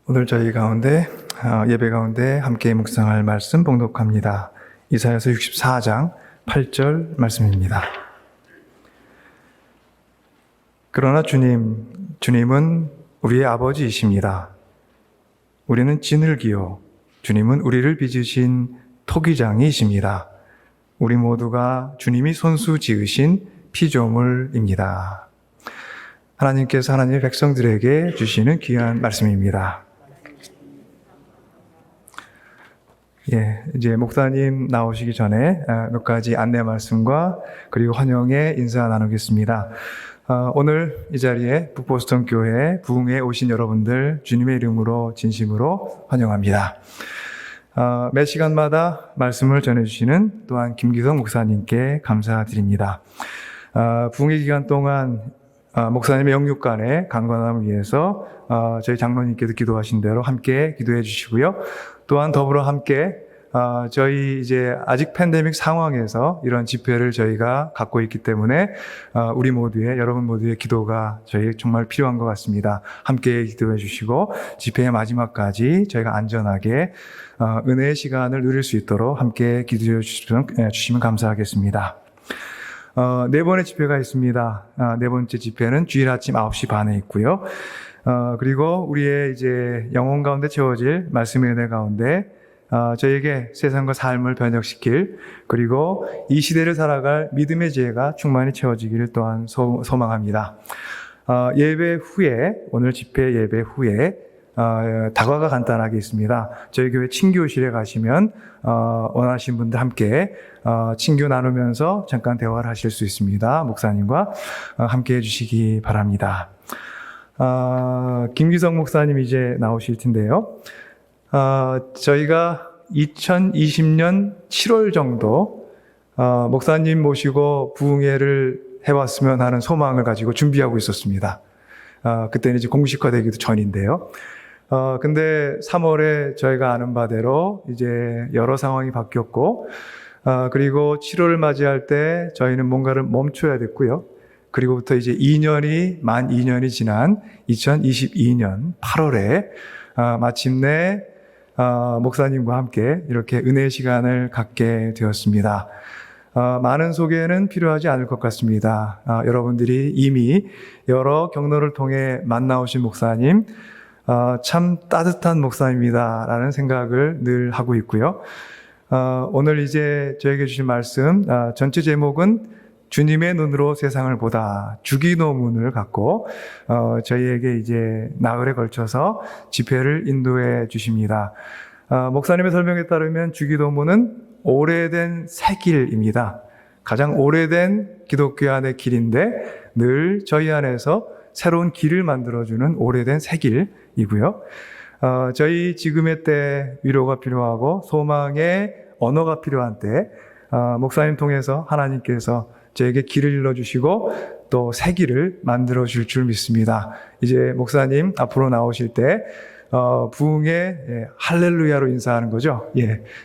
오늘 저희 가운데 예배 가운데 함께 묵상할 말씀 봉독합니다. 이사야서 64장 8절 말씀입니다. 그러나 주님은 우리의 아버지이십니다. 우리는 진흙이요 주님은 우리를 빚으신 토기장이십니다. 우리 모두가 주님이 손수 지으신 피조물입니다. 하나님께서 하나님의 백성들에게 주시는 귀한 말씀입니다. 이제 목사님 나오시기 전에 몇 가지 안내 말씀과 그리고 환영의 인사 나누겠습니다. 오늘 이 자리에 북보스턴 교회 부흥회에 오신 여러분들 주님의 이름으로 진심으로 환영합니다. 매 시간마다 말씀을 전해주시는 또한 김기성 목사님께 감사드립니다. 부흥회 기간 동안 목사님의 영육간의 강건함을 위해서 저희 장로님께도 기도하신 대로 함께 기도해 주시고요. 또한 더불어 함께 저희 이제 아직 팬데믹 상황에서 이런 집회를 저희가 갖고 있기 때문에 우리 모두의 여러분 모두의 기도가 저희 정말 필요한 것 같습니다. 함께 기도해 주시고 집회의 마지막까지 저희가 안전하게 은혜의 시간을 누릴 수 있도록 함께 기도해 주시면 감사하겠습니다. 네 번의 집회가 있습니다. 네 번째 집회는 주일 아침 9시 반에 있고요. 그리고 우리의 이제 영혼 가운데 채워질 말씀의 은혜 가운데 저에게 세상과 삶을 변혁시킬 그리고 이 시대를 살아갈 믿음의 지혜가 충만히 채워지기를 또한 소망합니다. 예배 후에 오늘 집회 예배 후에 다과가 간단하게 있습니다. 저희 교회 친교실에 가시면 원하시는 분들 함께 친교 나누면서 잠깐 대화를 하실 수 있습니다. 목사님과 함께 해주시기 바랍니다. 김기성 목사님 이제 나오실 텐데요. 저희가 2020년 7월 정도 목사님 모시고 부흥회를 해왔으면 하는 소망을 가지고 준비하고 있었습니다. 그때는 이제 공식화되기도 전인데요. 근데 3월에 저희가 아는 바대로 이제 여러 상황이 바뀌었고, 그리고 7월을 맞이할 때 저희는 뭔가를 멈춰야 됐고요. 그리고부터 이제 만 2년이 지난 2022년 8월에 마침내 목사님과 함께 이렇게 은혜의 시간을 갖게 되었습니다. 많은 소개는 필요하지 않을 것 같습니다. 여러분들이 이미 여러 경로를 통해 만나오신 목사님, 참 따뜻한 목사입니다라는 생각을 늘 하고 있고요. 오늘 이제 저에게 주신 말씀, 전체 제목은 주님의 눈으로 세상을 보다 주기도문을 갖고 저희에게 이제 나흘에 걸쳐서 집회를 인도해 주십니다. 목사님의 설명에 따르면 주기도문은 오래된 새 길입니다. 가장 오래된 기독교 안의 길인데 늘 저희 안에서 새로운 길을 만들어주는 오래된 새 길이고요. 저희 지금의 때 위로가 필요하고 소망의 언어가 필요한 때 목사님 통해서 하나님께서 저에게 길을 일러주시고 또 새 길을 만들어줄 줄 믿습니다. 이제 목사님 앞으로 나오실 때 부흥에 할렐루야로 인사하는 거죠.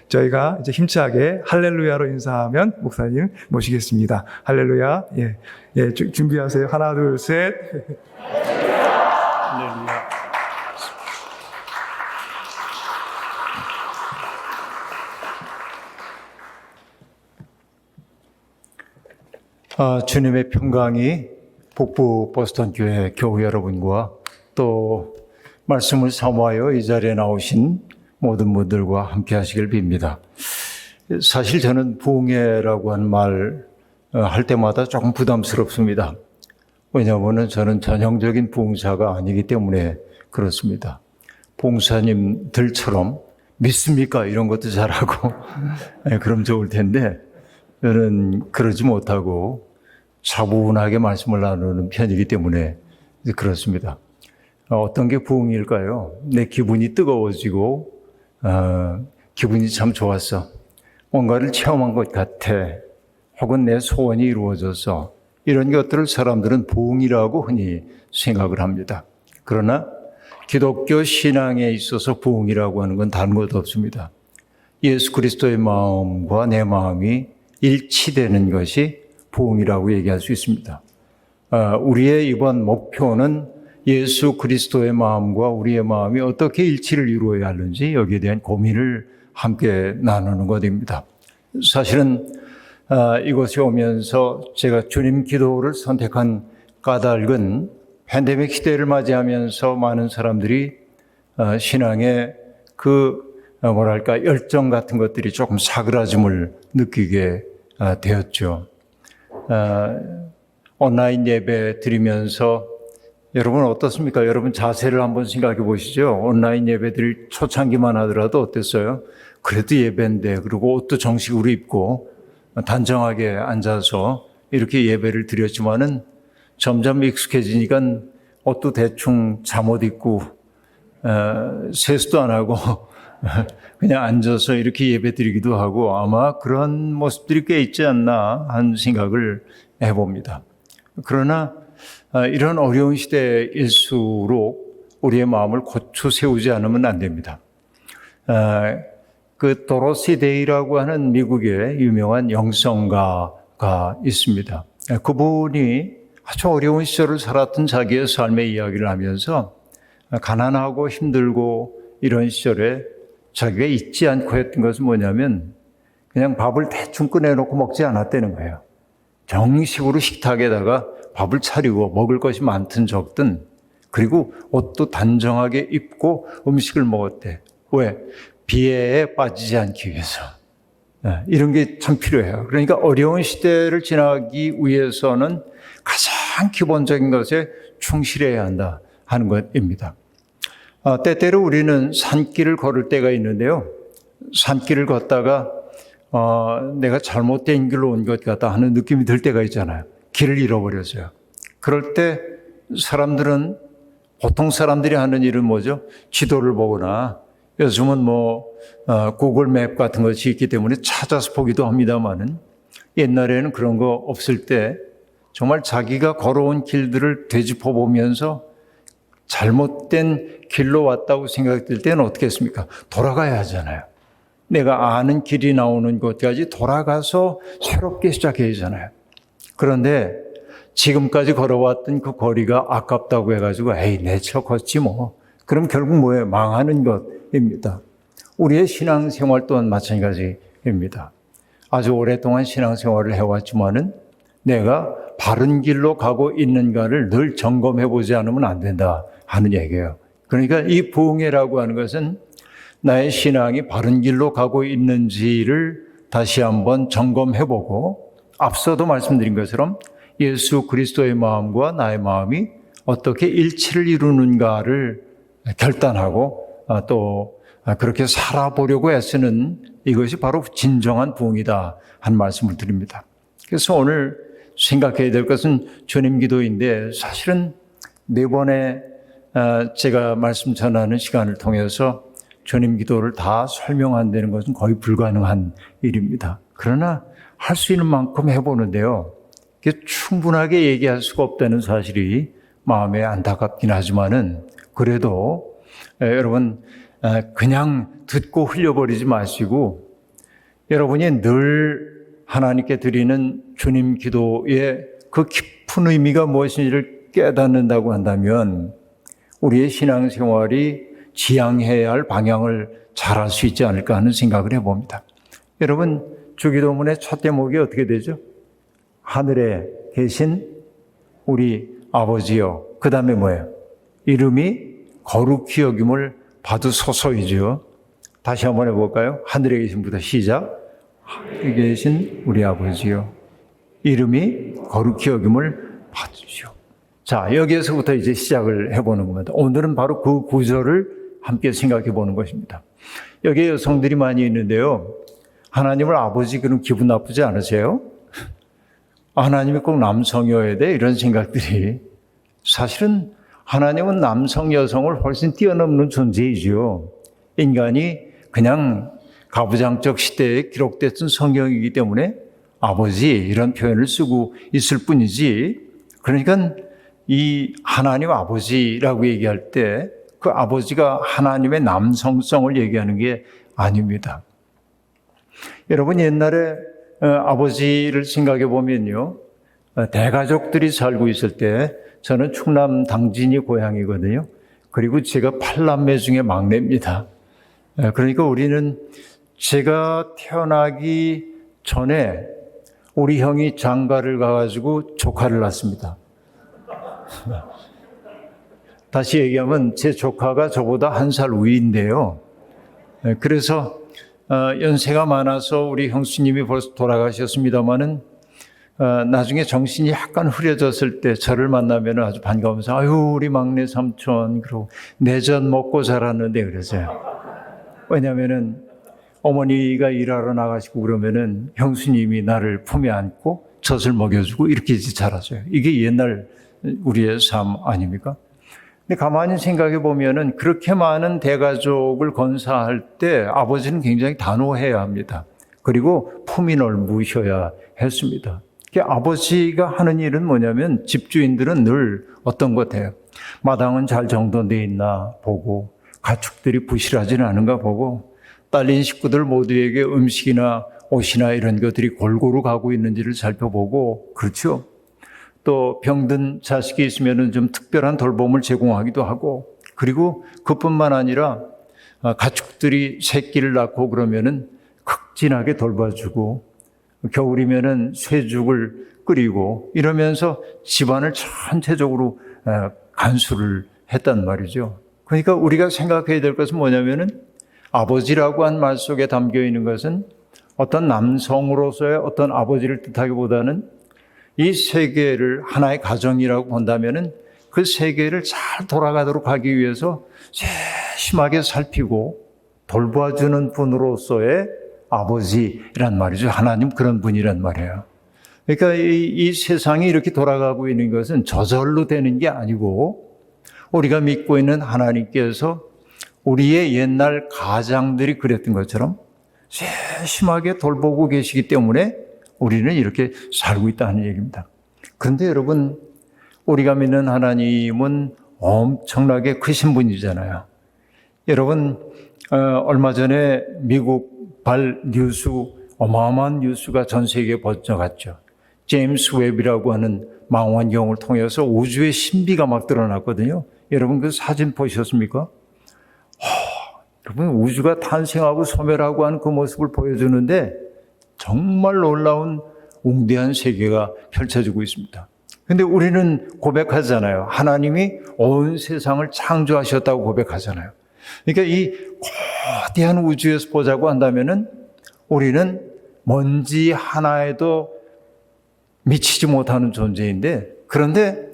저희가 이제 힘차게 할렐루야로 인사하면 목사님 모시겠습니다. 할렐루야. 준비하세요. 하나, 둘, 셋. 할렐루야. 주님의 평강이 북부 보스턴 교회 교우 여러분과 또 말씀을 사모하여 이 자리에 나오신 모든 분들과 함께 하시길 빕니다. 사실 저는 부흥회라고 하는 말 할 때마다 조금 부담스럽습니다. 왜냐하면 저는 전형적인 부흥사가 아니기 때문에 그렇습니다. 부흥사님들처럼 믿습니까? 이런 것도 잘하고 그럼 좋을 텐데 저는 그러지 못하고 차분하게 말씀을 나누는 편이기 때문에 그렇습니다. 어떤 게 부흥일까요? 내 기분이 뜨거워지고 기분이 참 좋았어. 뭔가를 체험한 것 같아. 혹은 내 소원이 이루어져서 이런 것들을 사람들은 부흥이라고 흔히 생각을 합니다. 그러나 기독교 신앙에 있어서 부흥이라고 하는 건 다른 것 없습니다. 예수 그리스도의 마음과 내 마음이 일치되는 것이 부흥이라고 얘기할 수 있습니다. 우리의 이번 목표는 예수 그리스도의 마음과 우리의 마음이 어떻게 일치를 이루어야 하는지 여기에 대한 고민을 함께 나누는 것입니다. 사실은 이곳에 오면서 제가 주님 기도를 선택한 까닭은 팬데믹 시대를 맞이하면서 많은 사람들이 신앙의 열정 같은 것들이 조금 사그라짐을 느끼게 되었죠. 온라인 예배 드리면서 여러분 어떻습니까? 여러분 자세를 한번 생각해 보시죠. 온라인 예배들 초창기만 하더라도 어땠어요? 그래도 예배인데, 그리고 옷도 정식으로 입고 단정하게 앉아서 이렇게 예배를 드렸지만은 점점 익숙해지니까 옷도 대충 잠옷 입고 세수도 안 하고 그냥 앉아서 이렇게 예배 드리기도 하고 아마 그런 모습들이 꽤 있지 않나 하는 생각을 해봅니다. 그러나 이런 어려운 시대일수록 우리의 마음을 고쳐 세우지 않으면 안 됩니다. 그 도로시 데이라고 하는 미국의 유명한 영성가가 있습니다. 그분이 아주 어려운 시절을 살았던 자기의 삶의 이야기를 하면서 가난하고 힘들고 이런 시절에 자기가 잊지 않고 했던 것은 뭐냐면 그냥 밥을 대충 꺼내놓고 먹지 않았다는 거예요. 정식으로 식탁에다가 밥을 차리고 먹을 것이 많든 적든, 그리고 옷도 단정하게 입고 음식을 먹었대. 왜? 비애에 빠지지 않기 위해서. 이런 게 참 필요해요. 그러니까 어려운 시대를 지나기 위해서는 가장 기본적인 것에 충실해야 한다 하는 것입니다. 때때로 우리는 산길을 걸을 때가 있는데요. 산길을 걷다가 내가 잘못된 길로 온 것 같다 하는 느낌이 들 때가 있잖아요. 길을 잃어버렸어요. 그럴 때 사람들은, 보통 사람들이 하는 일은 뭐죠? 지도를 보거나 요즘은 구글 맵 같은 것이 있기 때문에 찾아서 보기도 합니다만은, 옛날에는 그런 거 없을 때 정말 자기가 걸어온 길들을 되짚어 보면서 잘못된 길로 왔다고 생각될 때는 어떻게 했습니까? 돌아가야 하잖아요. 내가 아는 길이 나오는 곳까지 돌아가서 새롭게 시작해야 하잖아요. 그런데 지금까지 걸어왔던 그 거리가 아깝다고 해가지고 내쳐 걷지 뭐. 그럼 결국 뭐예요? 망하는 것입니다. 우리의 신앙생활 또한 마찬가지입니다. 아주 오랫동안 신앙생활을 해왔지만은 내가 바른 길로 가고 있는가를 늘 점검해 보지 않으면 안 된다 하는 얘기예요. 그러니까 이 부흥회라고 하는 것은 나의 신앙이 바른 길로 가고 있는지를 다시 한번 점검해 보고, 앞서도 말씀드린 것처럼 예수 그리스도의 마음과 나의 마음이 어떻게 일치를 이루는가를 결단하고 또 그렇게 살아보려고 애쓰는, 이것이 바로 진정한 부흥이다 하는 말씀을 드립니다. 그래서 오늘 생각해야 될 것은 주님 기도인데, 사실은 네 번의 제가 말씀 전하는 시간을 통해서 주님 기도를 다 설명한다는 것은 거의 불가능한 일입니다. 그러나 할 수 있는 만큼 해보는데요, 충분하게 얘기할 수가 없다는 사실이 마음에 안타깝긴 하지만은, 그래도 여러분 그냥 듣고 흘려버리지 마시고, 여러분이 늘 하나님께 드리는 주님 기도의 그 깊은 의미가 무엇인지를 깨닫는다고 한다면 우리의 신앙생활이 지향해야 할 방향을 잘할 수 있지 않을까 하는 생각을 해봅니다. 여러분, 주기도문의 첫 대목이 어떻게 되죠? 하늘에 계신 우리 아버지여. 그 다음에 뭐예요? 이름이 거룩히 여김을 받으소서이죠. 다시 한번 해볼까요? 하늘에 계신 분부터 시작. 하늘에 계신 우리 아버지여, 이름이 거룩히 여김을 받으시오. 자, 여기에서부터 이제 시작을 해보는 겁니다. 오늘은 바로 그 구절을 함께 생각해 보는 것입니다. 여기에 여성들이 많이 있는데요, 하나님을 아버지 그럼 기분 나쁘지 않으세요? 하나님이 꼭 남성이어야 돼? 이런 생각들이, 사실은 하나님은 남성, 여성을 훨씬 뛰어넘는 존재이죠. 인간이 그냥 가부장적 시대에 기록됐던 성경이기 때문에 아버지 이런 표현을 쓰고 있을 뿐이지, 그러니까 이 하나님 아버지라고 얘기할 때 그 아버지가 하나님의 남성성을 얘기하는 게 아닙니다. 여러분, 옛날에 아버지를 생각해 보면요, 대가족들이 살고 있을 때 저는 충남 당진이 고향이거든요. 그리고 제가 8남매 중에 막내입니다. 그러니까 우리는 제가 태어나기 전에 우리 형이 장가를 가가지고 조카를 낳습니다. 다시 얘기하면 제 조카가 저보다 1살 위인데요. 그래서 연세가 많아서 우리 형수님이 벌써 돌아가셨습니다마는 나중에 정신이 약간 흐려졌을 때 저를 만나면 아주 반가우면서 아유 우리 막내 삼촌 그러고 내전 먹고 자랐는데 그러세요. 왜냐하면은 어머니가 일하러 나가시고 그러면은 형수님이 나를 품에 안고 젖을 먹여주고 이렇게 자라줘요. 이게 옛날 우리의 삶 아닙니까? 근데 가만히 생각해 보면은 그렇게 많은 대가족을 건사할 때 아버지는 굉장히 단호해야 합니다. 그리고 품이 넓으셔야 했습니다. 아버지가 하는 일은 뭐냐면 집주인들은 늘 어떤 것 같아요. 마당은 잘 정돈되어 있나 보고 가축들이 부실하지는 않은가 보고 딸린 식구들 모두에게 음식이나 옷이나 이런 것들이 골고루 가고 있는지를 살펴보고 그렇죠. 또 병든 자식이 있으면 좀 특별한 돌봄을 제공하기도 하고 그리고 그뿐만 아니라 가축들이 새끼를 낳고 그러면은 극진하게 돌봐주고 겨울이면은 쇠죽을 끓이고 이러면서 집안을 전체적으로 간수를 했단 말이죠. 그러니까 우리가 생각해야 될 것은 뭐냐면은 아버지라고 한 말 속에 담겨 있는 것은 어떤 남성으로서의 어떤 아버지를 뜻하기보다는 이 세계를 하나의 가정이라고 본다면은 그 세계를 잘 돌아가도록 하기 위해서 세심하게 살피고 돌봐주는 분으로서의 아버지란 말이죠. 하나님 그런 분이란 말이에요. 그러니까 이 세상이 이렇게 돌아가고 있는 것은 저절로 되는 게 아니고 우리가 믿고 있는 하나님께서 우리의 옛날 가장들이 그랬던 것처럼 세심하게 돌보고 계시기 때문에 우리는 이렇게 살고 있다는 얘기입니다. 그런데 여러분, 우리가 믿는 하나님은 엄청나게 크신 분이잖아요. 여러분, 얼마 전에 미국발 뉴스, 어마어마한 뉴스가 전 세계에 번져갔죠. 제임스 웹이라고 하는 망원경을 통해서 우주의 신비가 막 드러났거든요. 여러분 그 사진 보셨습니까? 여러분 우주가 탄생하고 소멸하고 하는 그 모습을 보여주는데 정말 놀라운 웅대한 세계가 펼쳐지고 있습니다. 그런데 우리는 고백하잖아요. 하나님이 온 세상을 창조하셨다고 고백하잖아요. 그러니까 이 거대한 우주에서 보자고 한다면은 우리는 먼지 하나에도 미치지 못하는 존재인데 그런데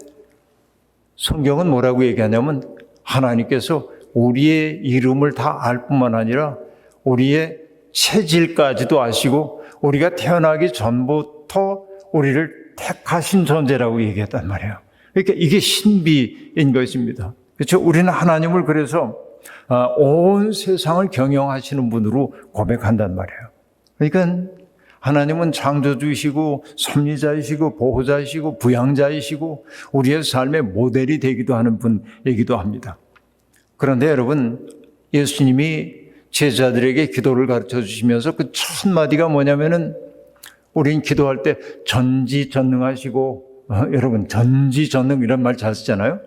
성경은 뭐라고 얘기하냐면 하나님께서 우리의 이름을 다 알 뿐만 아니라 우리의 체질까지도 아시고 우리가 태어나기 전부터 우리를 택하신 존재라고 얘기했단 말이에요. 그러니까 이게 신비인 것입니다. 그렇죠? 우리는 하나님을 그래서 온 세상을 경영하시는 분으로 고백한단 말이에요. 그러니까 하나님은 창조주이시고 섭리자이시고 보호자이시고 부양자이시고 우리의 삶의 모델이 되기도 하는 분이기도 합니다. 그런데 여러분, 예수님이 제자들에게 기도를 가르쳐 주시면서 그 첫 마디가 뭐냐면은 우린 기도할 때 전지전능하시고 여러분 전지전능 이런 말 잘 쓰잖아요.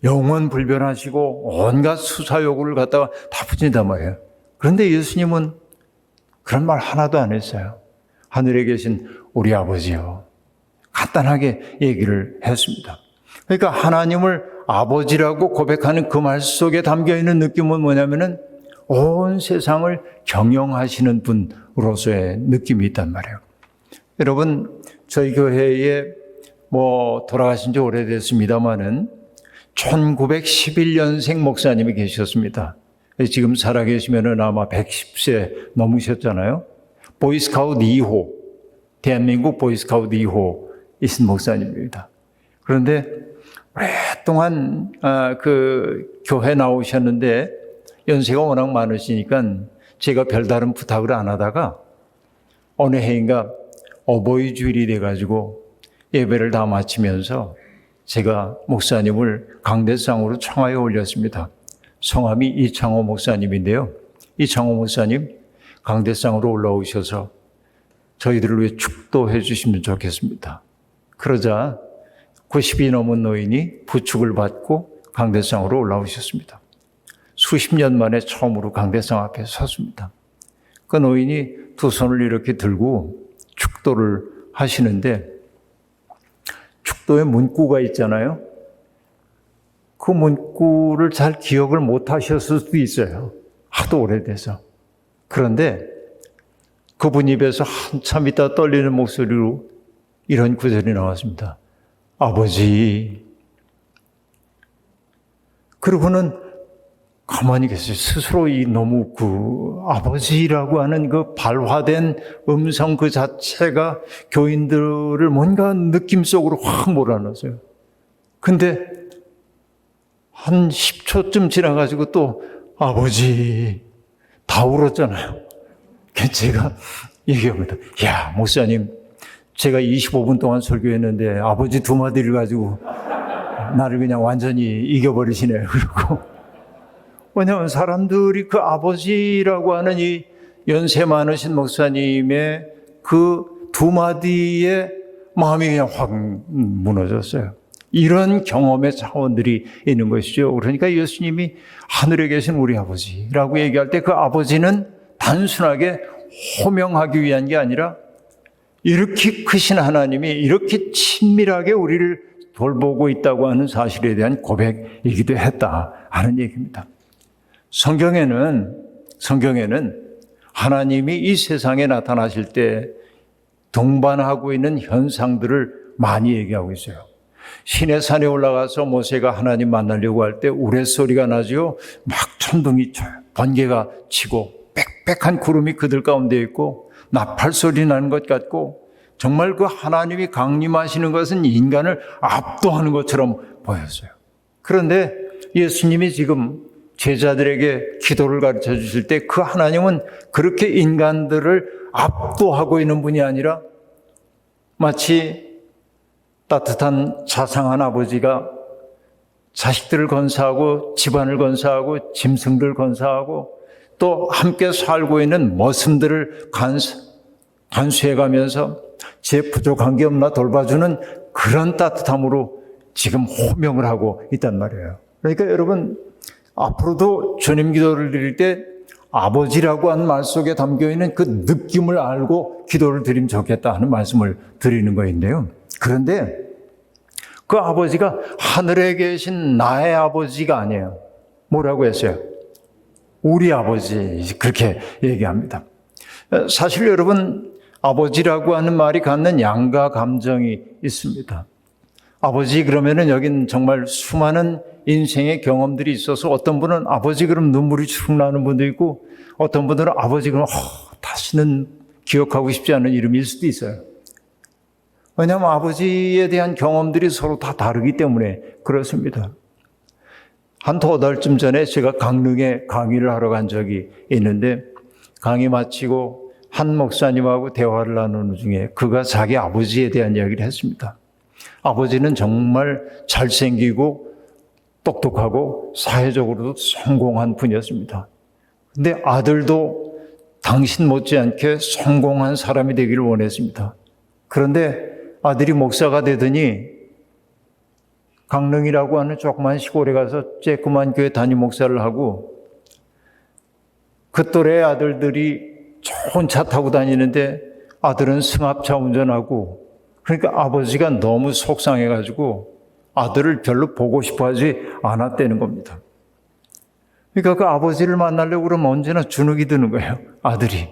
영원불변하시고 온갖 수사요구를 갖다가 다 붙인단 말이에요. 그런데 예수님은 그런 말 하나도 안 했어요. 하늘에 계신 우리 아버지요. 간단하게 얘기를 했습니다. 그러니까 하나님을 아버지라고 고백하는 그 말 속에 담겨있는 느낌은 뭐냐면은 온 세상을 경영하시는 분으로서의 느낌이 있단 말이에요. 여러분, 저희 교회에 돌아가신 지 오래됐습니다마는 1911년생 목사님이 계셨습니다. 지금 살아계시면 아마 110세 넘으셨잖아요. 보이스카우트 2호, 대한민국 보이스카우트 2호이신 목사님입니다. 그런데 오랫동안 그 교회 나오셨는데 연세가 워낙 많으시니까 제가 별다른 부탁을 안 하다가 어느 해인가 어버이 주일이 돼가지고 예배를 다 마치면서 제가 목사님을 강대상으로 청하에 올렸습니다. 성함이 이창호 목사님인데요. 이창호 목사님 강대상으로 올라오셔서 저희들을 위해 축도해 주시면 좋겠습니다. 그러자 90이 넘은 노인이 부축을 받고 강대상으로 올라오셨습니다. 수십 년 만에 처음으로 강대상 앞에 섰습니다. 그 노인이 두 손을 이렇게 들고 축도를 하시는데 축도에 문구가 있잖아요. 그 문구를 잘 기억을 못 하셨을 수도 있어요. 하도 오래돼서. 그런데 그분 입에서 한참 있다 떨리는 목소리로 이런 구절이 나왔습니다. 아버지. 그러고는 가만히 계세요. 스스로 이 너무 아버지라고 하는 그 발화된 음성 그 자체가 교인들을 뭔가 느낌 속으로 확 몰아넣었어요. 근데 한 10초쯤 지나가지고 또 아버지 다 울었잖아요. 제가 얘기합니다. 야, 목사님, 제가 25분 동안 설교했는데 아버지 두 마디를 가지고 나를 그냥 완전히 이겨버리시네요. 그리고 왜냐하면 사람들이 그 아버지라고 하는 이 연세 많으신 목사님의 그 두 마디에 마음이 그냥 확 무너졌어요. 이런 경험의 차원들이 있는 것이죠. 그러니까 예수님이 하늘에 계신 우리 아버지라고 얘기할 때 그 아버지는 단순하게 호명하기 위한 게 아니라 이렇게 크신 하나님이 이렇게 친밀하게 우리를 돌보고 있다고 하는 사실에 대한 고백이기도 했다 하는 얘기입니다. 성경에는 하나님이 이 세상에 나타나실 때 동반하고 있는 현상들을 많이 얘기하고 있어요. 시내산에 올라가서 모세가 하나님 만나려고 할 때 우레소리가 나죠. 막 천둥이 쳐요. 번개가 치고 빽빽한 구름이 그들 가운데 있고 나팔소리 나는 것 같고 정말 그 하나님이 강림하시는 것은 인간을 압도하는 것처럼 보였어요. 그런데 예수님이 지금 제자들에게 기도를 가르쳐 주실 때 그 하나님은 그렇게 인간들을 압도하고 있는 분이 아니라 마치 따뜻한 자상한 아버지가 자식들을 건사하고 집안을 건사하고 짐승들 건사하고 또 함께 살고 있는 머슴들을 간수해가면서 제 부족한 게 없나 돌봐주는 그런 따뜻함으로 지금 호명을 하고 있단 말이에요. 그러니까 여러분 앞으로도 주님 기도를 드릴 때 아버지라고 하는 말 속에 담겨있는 그 느낌을 알고 기도를 드리면 좋겠다 하는 말씀을 드리는 거인데요. 그런데 그 아버지가 하늘에 계신 나의 아버지가 아니에요. 뭐라고 했어요? 우리 아버지, 그렇게 얘기합니다. 사실 여러분, 아버지라고 하는 말이 갖는 양가 감정이 있습니다. 아버지 그러면은 여긴 정말 수많은 인생의 경험들이 있어서 어떤 분은 아버지 그럼 눈물이 축 나는 분도 있고 어떤 분들은 아버지 그러면 다시는 기억하고 싶지 않은 이름일 수도 있어요. 왜냐하면 아버지에 대한 경험들이 서로 다 다르기 때문에 그렇습니다. 한 두 달쯤 전에 제가 강릉에 강의를 하러 간 적이 있는데 강의 마치고 한 목사님하고 대화를 나누는 중에 그가 자기 아버지에 대한 이야기를 했습니다. 아버지는 정말 잘생기고 똑똑하고 사회적으로도 성공한 분이었습니다. 근데 아들도 당신 못지않게 성공한 사람이 되기를 원했습니다. 그런데 아들이 목사가 되더니 강릉이라고 하는 조그만 시골에 가서 쬐끄만 교회 담임 목사를 하고 그 또래 아들들이 좋은 차 타고 다니는데 아들은 승합차 운전하고 그러니까 아버지가 너무 속상해가지고 아들을 별로 보고 싶어 하지 않았다는 겁니다. 그러니까 그 아버지를 만나려고 그러면 언제나 주눅이 드는 거예요. 아들이.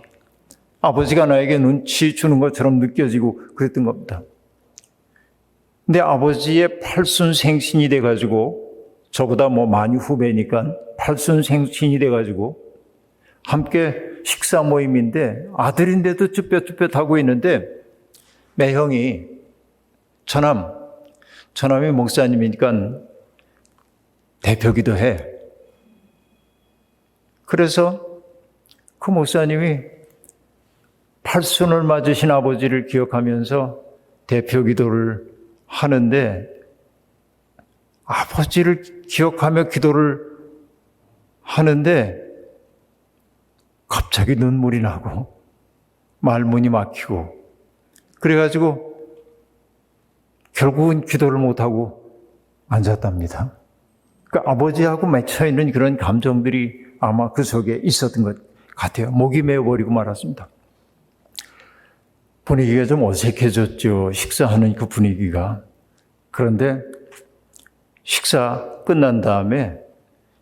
아버지가 나에게 눈치 주는 것처럼 느껴지고 그랬던 겁니다. 근데 아버지의 팔순생신이 돼가지고 저보다 많이 후배니까 팔순생신이 돼가지고 함께 식사 모임인데 아들인데도 쭈뼛쭈뼛하고 있는데 매형이 처남이 목사님이니까 대표기도 해. 그래서 그 목사님이 팔순을 맞으신 아버지를 기억하면서 대표기도를 하는데 아버지를 기억하며 기도를 하는데 갑자기 눈물이 나고 말문이 막히고 그래가지고 결국은 기도를 못하고 앉았답니다. 그 아버지하고 맺혀 있는 그런 감정들이 아마 그 속에 있었던 것 같아요. 목이 메어버리고 말았습니다. 분위기가 좀 어색해졌죠. 식사하는 그 분위기가. 그런데 식사 끝난 다음에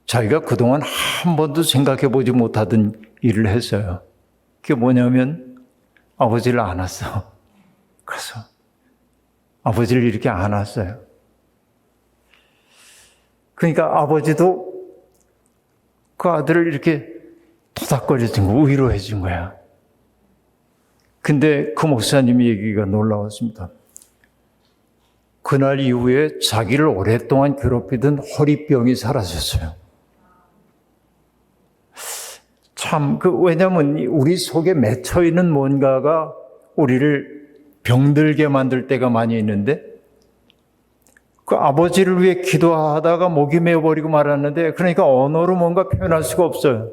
자기가 그동안 한 번도 생각해 보지 못하던 일을 했어요. 그게 뭐냐면 아버지를 안았어. 그래서 아버지를 이렇게 안았어요. 그러니까 아버지도 그 아들을 이렇게 토닥거려준 거, 위로해 준 거야. 근데 그 목사님 얘기가 놀라웠습니다. 그날 이후에 자기를 오랫동안 괴롭히던 허리병이 사라졌어요. 참, 왜냐면 우리 속에 맺혀 있는 뭔가가 우리를 병들게 만들 때가 많이 있는데, 그 아버지를 위해 기도하다가 목이 메어버리고 말았는데, 그러니까 언어로 뭔가 표현할 수가 없어요.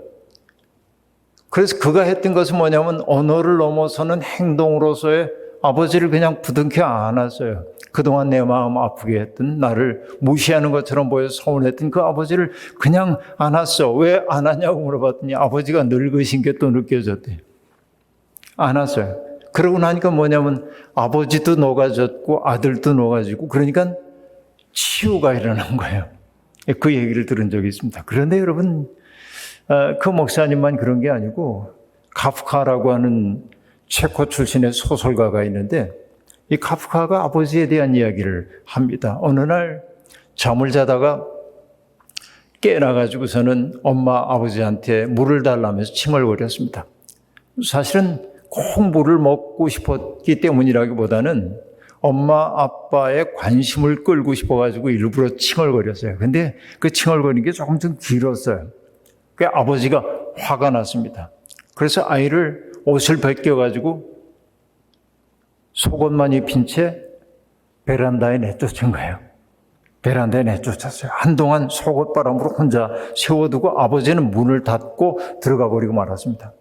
그래서 그가 했던 것은 뭐냐면 언어를 넘어서는 행동으로서의 아버지를 그냥 부둥켜 안았어요. 그동안 내 마음 아프게 했던, 나를 무시하는 것처럼 보여서 서운했던 그 아버지를 그냥 안았어. 왜 안았냐고 물어봤더니 아버지가 늙으신 게 또 느껴졌대요. 안았어요. 그러고 나니까 뭐냐면 아버지도 녹아졌고 아들도 녹아지고, 그러니까 치유가 일어난 거예요. 그 얘기를 들은 적이 있습니다. 그런데 여러분, 그 목사님만 그런 게 아니고 카프카라고 하는 체코 출신의 소설가가 있는데, 이 카프카가 아버지에 대한 이야기를 합니다. 어느 날 잠을 자다가 깨어나가지고서는 엄마 아버지한테 물을 달라면서 칭얼거렸습니다. 사실은 꼭 물을 먹고 싶었기 때문이라기보다는 엄마 아빠의 관심을 끌고 싶어가지고 일부러 칭얼거렸어요. 근데 그 칭얼거리는 게 조금 좀 길었어요. 그 아버지가 화가 났습니다. 그래서 아이를 옷을 벗겨가지고 속옷만 입힌 채 베란다에 내쫓은 거예요. 베란다에 내쫓았어요. 한동안 속옷바람으로 혼자 세워두고 아버지는 문을 닫고 들어가 버리고 말았습니다.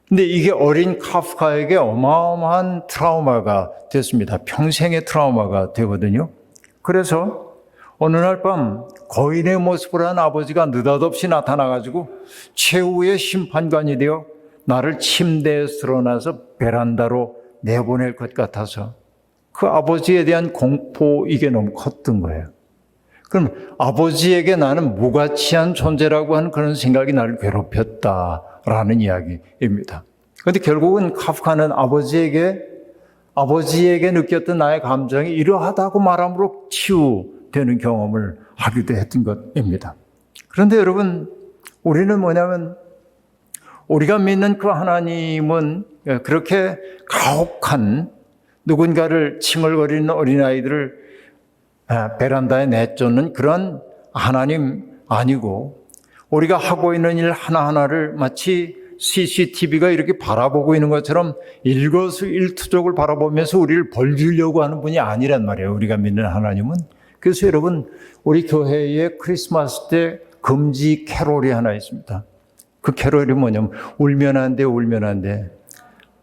근데 이게 어린 카프카에게 어마어마한 트라우마가 됐습니다. 평생의 트라우마가 되거든요. 그래서 어느 날 밤 거인의 모습을 한 아버지가 느닷없이 나타나가지고 최후의 심판관이 되어 나를 침대에 드러나서 베란다로 내보낼 것 같아서 그 아버지에 대한 공포, 이게 너무 컸던 거예요. 그럼 아버지에게 나는 무가치한 존재라고 하는 그런 생각이 나를 괴롭혔다라는 이야기입니다. 그런데 결국은 카프카는 아버지에게 느꼈던 나의 감정이 이러하다고 말함으로 치유되는 경험을 하기도 했던 것입니다. 그런데 여러분, 우리는 뭐냐면 우리가 믿는 그 하나님은 그렇게 가혹한, 누군가를 칭얼거리는 어린아이들을 베란다에 내쫓는 그런 하나님 아니고, 우리가 하고 있는 일 하나하나를 마치 CCTV가 이렇게 바라보고 있는 것처럼 일거수일투족을 바라보면서 우리를 벌 주려고 하는 분이 아니란 말이에요. 우리가 믿는 하나님은. 그래서 여러분, 우리 교회에 크리스마스 때 금지 캐롤이 하나 있습니다. 그 캐롤이 뭐냐면 울면 안 돼, 울면 안 돼.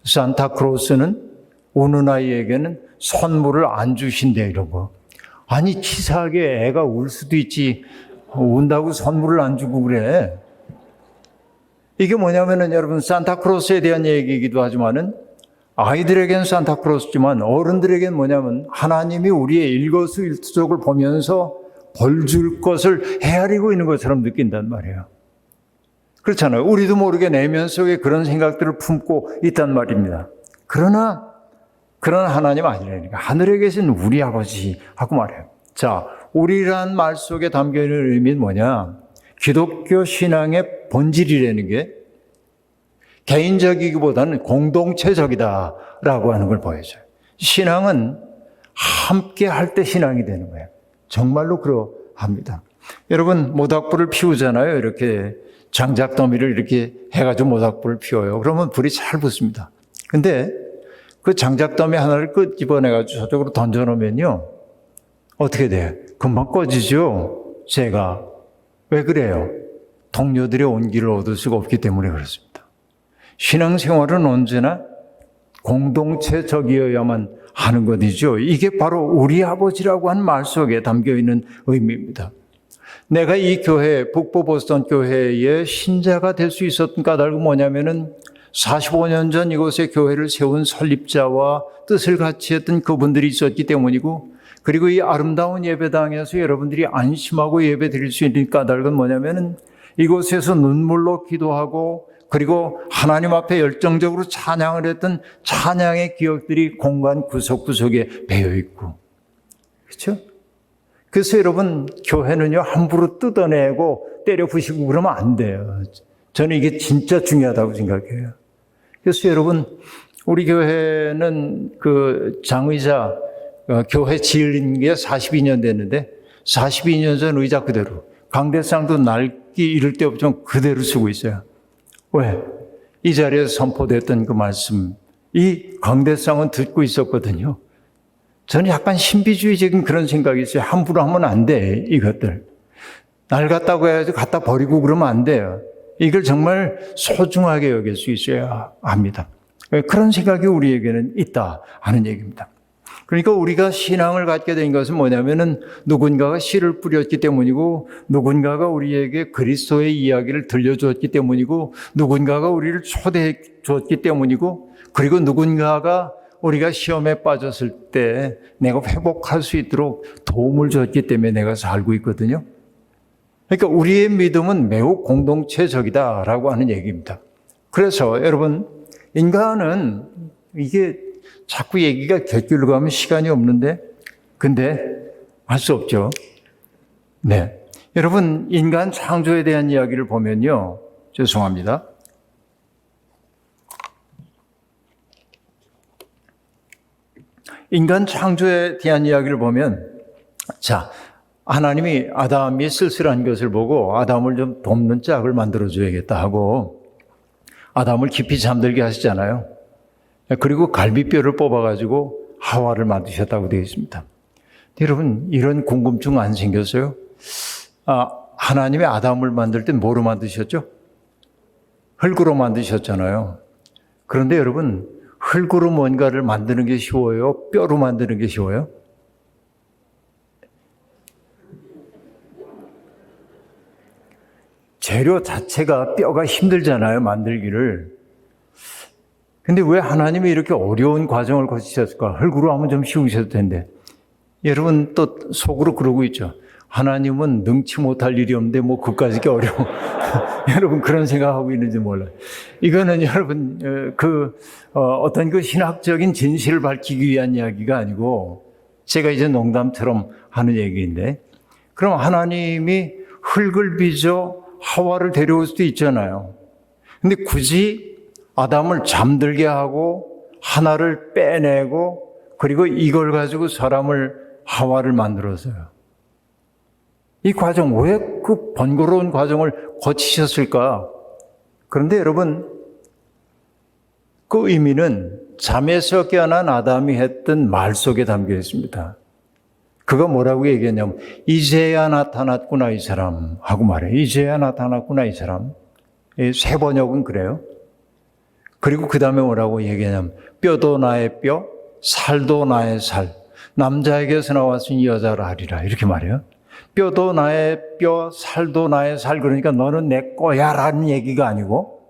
산타크로스는 우는 아이에게는 선물을 안 주신대, 이런 거. 아니, 치사하게 애가 울 수도 있지, 운다고 선물을 안 주고 그래. 이게 뭐냐면은 여러분, 산타크로스에 대한 얘기이기도 하지만은 아이들에겐 산타크로스지만 어른들에겐 뭐냐면 하나님이 우리의 일거수일투족을 보면서 벌 줄 것을 헤아리고 있는 것처럼 느낀단 말이에요. 그렇잖아요. 우리도 모르게 내면 속에 그런 생각들을 품고 있단 말입니다. 그러나 그런 하나님 아니라니까. 하늘에 계신 우리 아버지 하고 말해요. 자, 우리란 말 속에 담겨있는 의미는 뭐냐? 기독교 신앙의 본질이라는 게 개인적이기보다는 공동체적이다라고 하는 걸 보여줘요. 신앙은 함께 할 때 신앙이 되는 거예요. 정말로 그러합니다. 여러분, 모닥불을 피우잖아요. 이렇게 장작더미를 이렇게 해가지고 모닥불을 피워요. 그러면 불이 잘 붙습니다. 근데 그 장작더미 하나를 끄집어내가지고 저쪽으로 던져놓으면요, 어떻게 돼요? 금방 꺼지죠? 제가. 왜 그래요? 동료들의 온기를 얻을 수가 없기 때문에 그렇습니다. 신앙생활은 언제나 공동체적이어야만 하는 것이죠. 이게 바로 우리 아버지라고 하는 말 속에 담겨 있는 의미입니다. 내가 이 교회, 북부 보스턴 교회의 신자가 될 수 있었던 까닭은 뭐냐면은 45년 전 이곳에 교회를 세운 설립자와 뜻을 같이 했던 그분들이 있었기 때문이고, 그리고 이 아름다운 예배당에서 여러분들이 안심하고 예배 드릴 수 있는 까닭은 뭐냐면은 이곳에서 눈물로 기도하고 그리고 하나님 앞에 열정적으로 찬양을 했던 찬양의 기억들이 공간 구석구석에 배어 있고, 그렇죠? 그래서 여러분, 교회는요 함부로 뜯어내고 때려 부시고 그러면 안 돼요. 저는 이게 진짜 중요하다고 생각해요. 그래서 여러분, 우리 교회는 그 장의자 교회 지은 게 42년 됐는데 42년 전 의자 그대로, 강대상도 낡기 이를 데 없지만 그대로 쓰고 있어요. 왜? 이 자리에서 선포됐던 그 말씀, 이 강대상은 듣고 있었거든요. 저는 약간 신비주의적인 그런 생각이 있어요. 함부로 하면 안 돼, 이것들. 낡았다고 해야지 갖다 버리고 그러면 안 돼요. 이걸 정말 소중하게 여길 수 있어야 합니다. 그런 생각이 우리에게는 있다 하는 얘기입니다. 그러니까 우리가 신앙을 갖게 된 것은 뭐냐면은 누군가가 씨를 뿌렸기 때문이고, 누군가가 우리에게 그리스도의 이야기를 들려주었기 때문이고, 누군가가 우리를 초대해 주었기 때문이고, 그리고 누군가가 우리가 시험에 빠졌을 때 내가 회복할 수 있도록 도움을 줬기 때문에 내가 살고 있거든요. 그러니까 우리의 믿음은 매우 공동체적이다라고 하는 얘기입니다. 그래서 여러분, 인간은 이게 자꾸 얘기가 곁길로 가면 시간이 없는데, 근데 할 수 없죠. 네. 여러분, 인간 창조에 대한 이야기를 보면요. 죄송합니다. 인간 창조에 대한 이야기를 보면, 자, 하나님이 아담이 쓸쓸한 것을 보고 아담을 좀 돕는 짝을 만들어줘야겠다 하고 아담을 깊이 잠들게 하시잖아요. 그리고 갈비뼈를 뽑아가지고 하와를 만드셨다고 되어 있습니다. 여러분, 이런 궁금증 안 생겼어요? 하나님이 아담을 만들 때 뭐로 만드셨죠? 흙으로 만드셨잖아요. 그런데 여러분, 흙으로 뭔가를 만드는 게 쉬워요? 뼈로 만드는 게 쉬워요? 재료 자체가 뼈가 힘들잖아요, 만들기를. 근데 왜 하나님이 이렇게 어려운 과정을 거치셨을까? 흙으로 하면 좀 쉬우셨을 텐데. 여러분 또 속으로 그러고 있죠. 하나님은 능치 못할 일이 없는데 뭐 그까짓 게 어려워. 여러분 그런 생각하고 있는지 몰라요. 이거는 여러분 어떤 그 신학적인 진실을 밝히기 위한 이야기가 아니고 제가 이제 농담처럼 하는 얘기인데, 그럼 하나님이 흙을 빚어 하와를 데려올 수도 있잖아요. 근데 굳이 아담을 잠들게 하고 하나를 빼내고 그리고 이걸 가지고 사람을 하와를 만들어서요. 이 과정, 왜 그 번거로운 과정을 거치셨을까? 그런데 여러분, 그 의미는 잠에서 깨어난 아담이 했던 말 속에 담겨 있습니다. 그가 뭐라고 얘기했냐면, 이제야 나타났구나 이 사람 하고 말해요. 이제야 나타났구나 이 사람. 세 번역은 그래요. 그리고 그 다음에 뭐라고 얘기하냐면, 뼈도 나의 뼈, 살도 나의 살, 남자에게서 나왔으니 여자라 하리라, 이렇게 말해요. 뼈도 나의 뼈, 살도 나의 살, 그러니까 너는 내 거야 라는 얘기가 아니고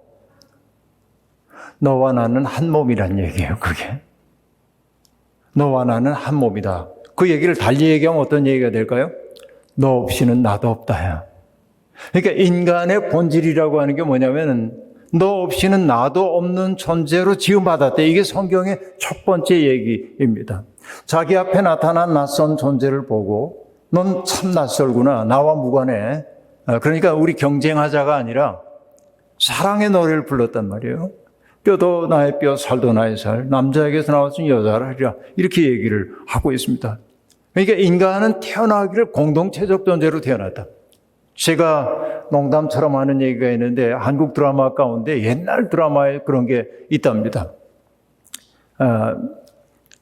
너와 나는 한 몸이란 얘기예요. 그게 너와 나는 한 몸이다. 그 얘기를 달리 얘기하면 어떤 얘기가 될까요? 너 없이는 나도 없다야. 그러니까 인간의 본질이라고 하는 게 뭐냐면 너 없이는 나도 없는 존재로 지음받았대. 이게 성경의 첫 번째 얘기입니다. 자기 앞에 나타난 낯선 존재를 보고 넌 참 낯설구나. 나와 무관해. 그러니까 우리 경쟁하자가 아니라 사랑의 노래를 불렀단 말이에요. 뼈도 나의 뼈, 살도 나의 살, 남자에게서 나왔으니 여자라 하리라. 이렇게 얘기를 하고 있습니다. 그러니까 인간은 태어나기를 공동체적 존재로 태어났다. 제가 농담처럼 하는 얘기가 있는데 한국 드라마 가운데 옛날 드라마에 그런 게 있답니다.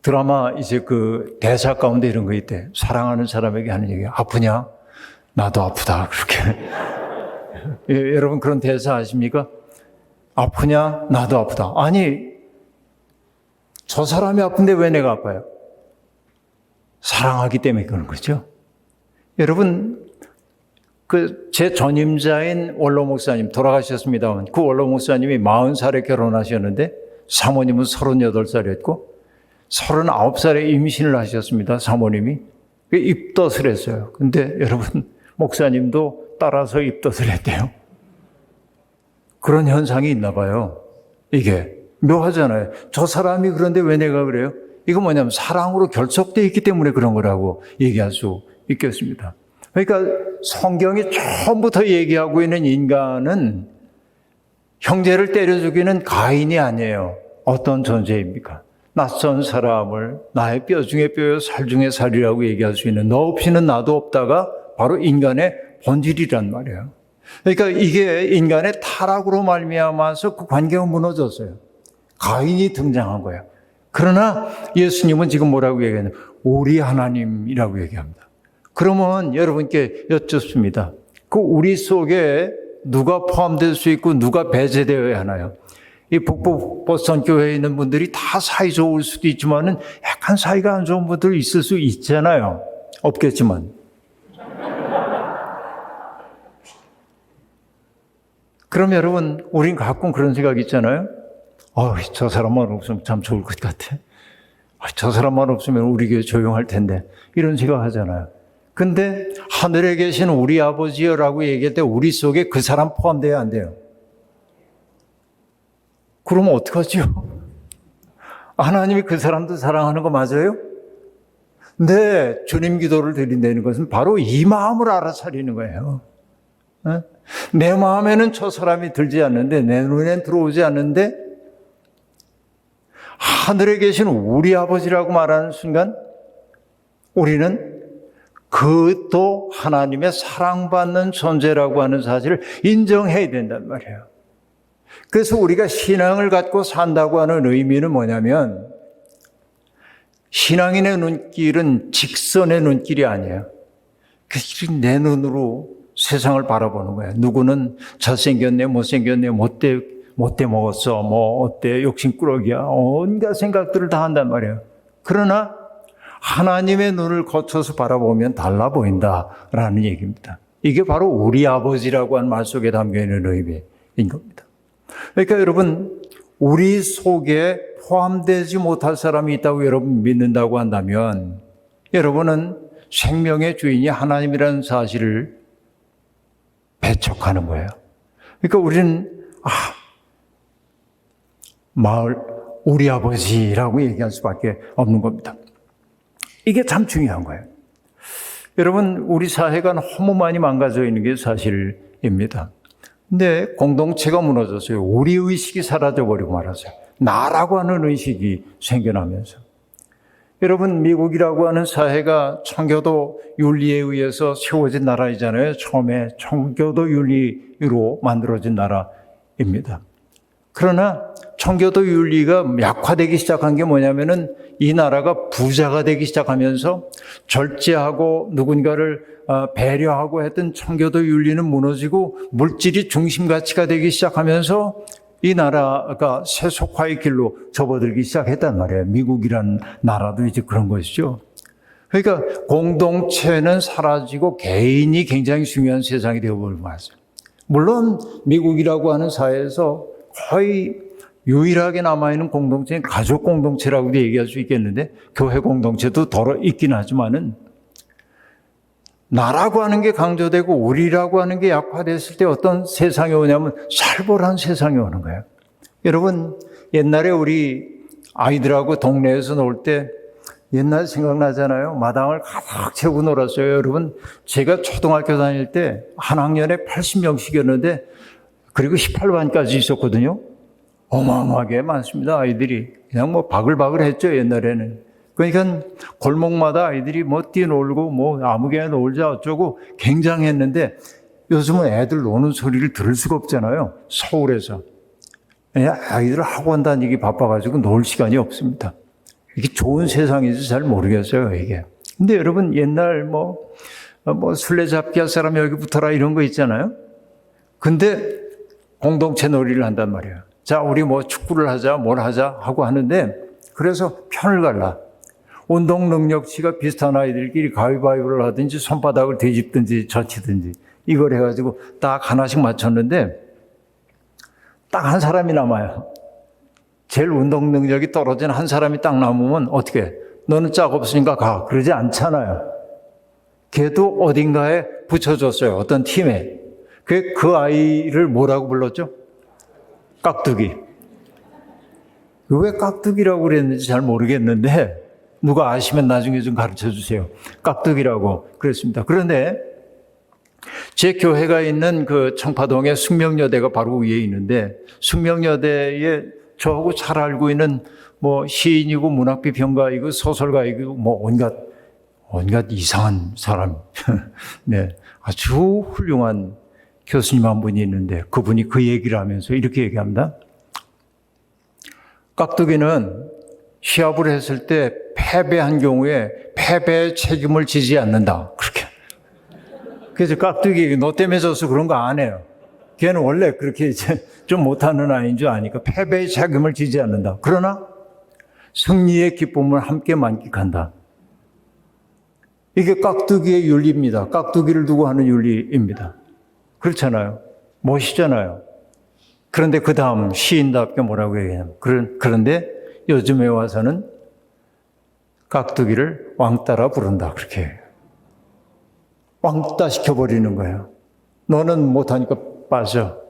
드라마 이제 그 대사 가운데 이런 거 있대. 사랑하는 사람에게 하는 얘기. 아프냐? 나도 아프다. 그렇게. 예, 여러분 그런 대사 아십니까? 아프냐? 나도 아프다. 아니, 저 사람이 아픈데 왜 내가 아파요? 사랑하기 때문에 그런 거죠. 여러분, 제 전임자인 원로 목사님 돌아가셨습니다만 그 원로 목사님이 40살에 결혼하셨는데 사모님은 38살이었고 39살에 임신을 하셨습니다. 사모님이. 입덧을 했어요. 근데 여러분, 목사님도 따라서 입덧을 했대요. 그런 현상이 있나 봐요. 이게 묘하잖아요. 저 사람이 그런데 왜 내가 그래요? 이거 뭐냐면 사랑으로 결속되어 있기 때문에 그런 거라고 얘기할 수 있겠습니다. 그러니까 성경이 처음부터 얘기하고 있는 인간은 형제를 때려 죽이는 가인이 아니에요. 어떤 존재입니까? 낯선 사람을 나의 뼈 중에 뼈요 살 중에 살이라고 얘기할 수 있는 너 없이는 나도 없다가 바로 인간의 본질이란 말이에요. 그러니까 이게 인간의 타락으로 말미암아서 그 관계가 무너졌어요. 가인이 등장한 거예요. 그러나 예수님은 지금 뭐라고 얘기하냐면 우리 하나님이라고 얘기합니다. 그러면 여러분께 여쭙습니다. 그 우리 속에 누가 포함될 수 있고 누가 배제되어야 하나요? 이 북부 보스턴 교회에 있는 분들이 다 사이 좋을 수도 있지만은 약간 사이가 안 좋은 분들 있을 수 있잖아요. 없겠지만. 그럼 여러분, 우린 가끔 그런 생각 있잖아요. 저 사람만 없으면 참 좋을 것 같아. 저 사람만 없으면 우리 교회 조용할 텐데. 이런 생각 하잖아요. 근데 하늘에 계신 우리 아버지여라고 얘기할 때 우리 속에 그 사람 포함돼야 안 돼요. 그러면 어떡하지요? 하나님이 그 사람도 사랑하는 거 맞아요? 네, 주님 기도를 드린다는 것은 바로 이 마음을 알아차리는 거예요. 내 마음에는 저 사람이 들지 않는데, 내 눈엔 들어오지 않는데, 하늘에 계신 우리 아버지라고 말하는 순간, 우리는 그도 하나님의 사랑받는 존재라고 하는 사실을 인정해야 된단 말이에요. 그래서 우리가 신앙을 갖고 산다고 하는 의미는 뭐냐면 신앙인의 눈길은 직선의 눈길이 아니에요. 그 길이 내 눈으로 세상을 바라보는 거예요. 누구는 잘생겼네, 못생겼네, 못돼 먹었어, 뭐 어때, 욕심꾸러기야, 온갖 생각들을 다 한단 말이에요. 그러나 하나님의 눈을 거쳐서 바라보면 달라 보인다라는 얘기입니다. 이게 바로 우리 아버지라고 한 말 속에 담겨있는 의미인 겁니다. 그러니까 여러분, 우리 속에 포함되지 못할 사람이 있다고 여러분 믿는다고 한다면 여러분은 생명의 주인이 하나님이라는 사실을 배척하는 거예요. 그러니까 우리는 우리 아버지라고 얘기할 수밖에 없는 겁니다. 이게 참 중요한 거예요. 여러분, 우리 사회가 너무 많이 망가져 있는 게 사실입니다. 근데 공동체가 무너졌어요. 우리 의식이 사라져버리고 말았어요. 나라고 하는 의식이 생겨나면서. 여러분, 미국이라고 하는 사회가 청교도 윤리에 의해서 세워진 나라이잖아요. 처음에 청교도 윤리로 만들어진 나라입니다. 그러나 청교도 윤리가 약화되기 시작한 게 뭐냐면은 이 나라가 부자가 되기 시작하면서 절제하고 누군가를 배려하고 했던 청교도 윤리는 무너지고 물질이 중심 가치가 되기 시작하면서 이 나라가 세속화의 길로 접어들기 시작했단 말이에요. 미국이라는 나라도 이제 그런 것이죠. 그러니까 공동체는 사라지고 개인이 굉장히 중요한 세상이 되어버리고 말았어요. 물론 미국이라고 하는 사회에서 거의 유일하게 남아있는 공동체는 가족 공동체라고도 얘기할 수 있겠는데 교회 공동체도 덜어 있긴 하지만은 나라고 하는 게 강조되고 우리라고 하는 게 약화됐을 때 어떤 세상이 오냐면 살벌한 세상이 오는 거예요. 여러분, 옛날에 우리 아이들하고 동네에서 놀 때 옛날 생각나잖아요. 마당을 가득 채우고 놀았어요. 여러분, 제가 초등학교 다닐 때 한 학년에 80명씩이었는데 그리고 18반까지 있었거든요. 어마어마하게 많습니다. 아이들이 그냥 뭐 바글바글 했죠. 옛날에는. 그러니까 골목마다 아이들이 뭐 뛰놀고 뭐 아무개나 놀자 어쩌고 굉장했는데 요즘은 애들 노는 소리를 들을 수가 없잖아요. 서울에서. 아이들 학원 다니기 바빠가지고 놀 시간이 없습니다. 이게 좋은 세상인지 잘 모르겠어요, 이게. 근데 여러분, 옛날 뭐 술래잡기 할 사람 여기 붙어라 이런 거 있잖아요. 근데 공동체 놀이를 한단 말이에요. 자, 우리 뭐 축구를 하자, 뭘 하자 하고 하는데 그래서 편을 갈라. 운동 능력치가 비슷한 아이들끼리 가위바위보를 하든지 손바닥을 뒤집든지 젖히든지 이걸 해가지고 딱 하나씩 맞췄는데 딱 한 사람이 남아요. 제일 운동 능력이 떨어진 한 사람이 딱 남으면 어떻게 해? 너는 짝 없으니까 가. 그러지 않잖아요. 걔도 어딘가에 붙여줬어요. 어떤 팀에. 그 아이를 뭐라고 불렀죠? 깍두기. 왜 깍두기라고 그랬는지 잘 모르겠는데 누가 아시면 나중에 좀 가르쳐 주세요. 깍두기라고 그랬습니다. 그런데 제 교회가 있는 그 청파동에 숙명여대가 바로 위에 있는데 숙명여대에 저하고 잘 알고 있는 뭐 시인이고 문학비평가이고 소설가이고 뭐 온갖 이상한 사람. 네. 아주 훌륭한 교수님 한 분이 있는데 그분이 그 얘기를 하면서 이렇게 얘기합니다. 깍두기는 시합을 했을 때 패배한 경우에 패배의 책임을 지지 않는다. 그렇게. 그래서 깍두기 너 때문에 져서 그런 거 안 해요. 걔는 원래 그렇게 이제 좀 못하는 아이인 줄 아니까 패배의 책임을 지지 않는다. 그러나 승리의 기쁨을 함께 만끽한다. 이게 깍두기의 윤리입니다. 깍두기를 두고 하는 윤리입니다. 그렇잖아요. 멋있잖아요. 그런데 그 다음 시인답게 뭐라고 얘기하냐면 그런데 요즘에 와서는 깍두기를 왕따라 부른다. 그렇게 해요. 왕따 시켜버리는 거예요. 너는 못하니까 빠져.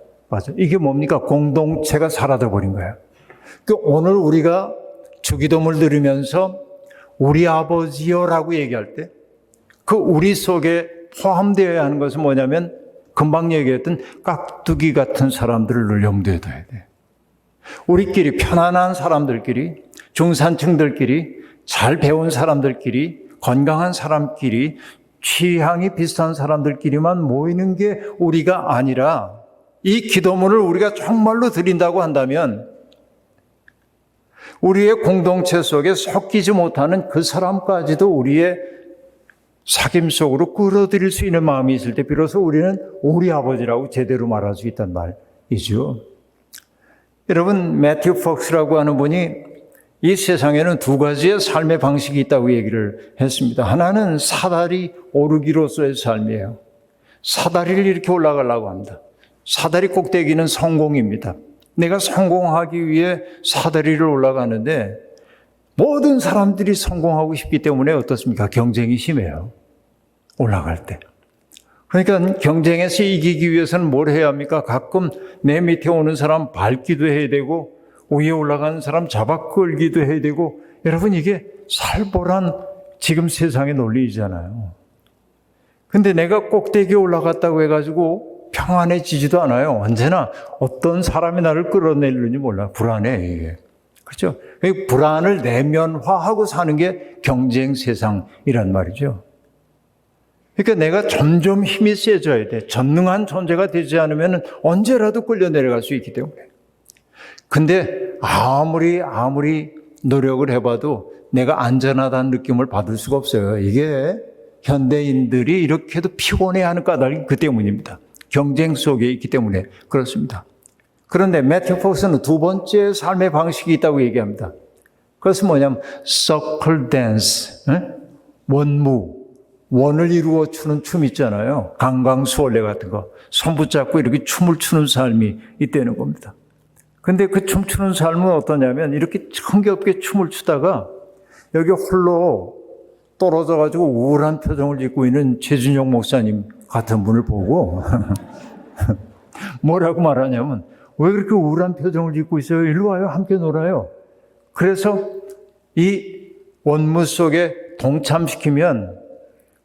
이게 뭡니까? 공동체가 사라져버린 거예요. 오늘 우리가 주기도문을 들으면서 우리 아버지여라고 얘기할 때 그 우리 속에 포함되어야 하는 것은 뭐냐면 금방 얘기했던 깍두기 같은 사람들을 늘 염두에 둬야 돼. 우리끼리 편안한 사람들끼리 중산층들끼리 잘 배운 사람들끼리 건강한 사람끼리 취향이 비슷한 사람들끼리만 모이는 게 우리가 아니라 이 기도문을 우리가 정말로 드린다고 한다면 우리의 공동체 속에 섞이지 못하는 그 사람까지도 우리의 사귐 속으로 끌어들일 수 있는 마음이 있을 때 비로소 우리는 우리 아버지라고 제대로 말할 수 있단 말이죠. 여러분, 매튜 폭스라고 하는 분이 이 세상에는 두 가지의 삶의 방식이 있다고 얘기를 했습니다. 하나는 사다리 오르기로서의 삶이에요. 사다리를 이렇게 올라가려고 합니다. 사다리 꼭대기는 성공입니다. 내가 성공하기 위해 사다리를 올라가는데 모든 사람들이 성공하고 싶기 때문에 어떻습니까? 경쟁이 심해요. 올라갈 때. 그러니까 경쟁에서 이기기 위해서는 뭘 해야 합니까? 가끔 내 밑에 오는 사람 밟기도 해야 되고 위에 올라가는 사람 잡아 끌기도 해야 되고 여러분 이게 살벌한 지금 세상의 논리이잖아요. 근데 내가 꼭대기에 올라갔다고 해가지고 평안해지지도 않아요. 언제나 어떤 사람이 나를 끌어내리는지 몰라. 불안해 이게. 그렇죠? 불안을 내면화하고 사는 게 경쟁 세상이란 말이죠. 그러니까 내가 점점 힘이 세져야 돼. 전능한 존재가 되지 않으면 언제라도 끌려 내려갈 수 있기 때문에. 근데 아무리 노력을 해봐도 내가 안전하다는 느낌을 받을 수가 없어요. 이게 현대인들이 이렇게도 피곤해하는 까닭이 그 때문입니다. 경쟁 속에 있기 때문에 그렇습니다. 그런데 매튜 폭스는 두 번째 삶의 방식이 있다고 얘기합니다. 그것은 뭐냐면 서클 댄스, 원을 이루어 추는 춤 있잖아요. 강강수월래 같은 거. 손 붙잡고 이렇게 춤을 추는 삶이 있다는 겁니다. 근데 그 춤추는 삶은 어떠냐면 이렇게 흥겹게 춤을 추다가 여기 홀로 떨어져가지고 우울한 표정을 짓고 있는 최준용 목사님 같은 분을 보고 뭐라고 말하냐면 왜 그렇게 우울한 표정을 짓고 있어요? 일로 와요. 함께 놀아요. 그래서 이 원무 속에 동참시키면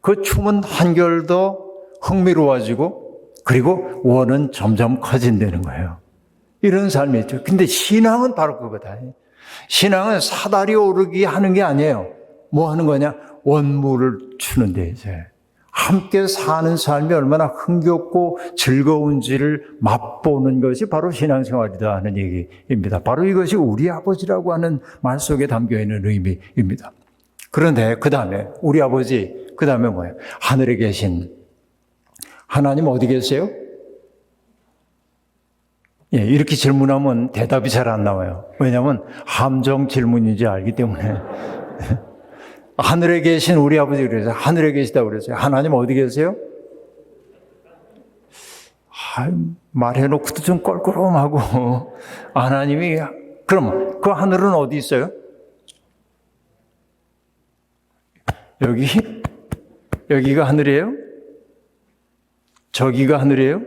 그 춤은 한결 더 흥미로워지고 그리고 원은 점점 커진다는 거예요. 이런 삶이 있죠. 근데 신앙은 바로 그거다. 신앙은 사다리 오르기 하는 게 아니에요. 뭐 하는 거냐? 원무를 추는데 이제 함께 사는 삶이 얼마나 흥겹고 즐거운지를 맛보는 것이 바로 신앙생활이다 하는 얘기입니다. 바로 이것이 우리 아버지라고 하는 말 속에 담겨있는 의미입니다. 그런데 그 다음에 우리 아버지, 그 다음에 뭐예요? 하늘에 계신 하나님 어디 계세요? 예, 이렇게 질문하면 대답이 잘 안 나와요. 왜냐하면 함정 질문인지 알기 때문에. 하늘에 계신 우리 아버지 그래서 하늘에 계시다고 그랬어요. 하나님 어디 계세요? 말해놓고도 좀 껄끄러움하고 하나님이 그럼 그 하늘은 어디 있어요? 여기가 하늘이에요? 저기가 하늘이에요?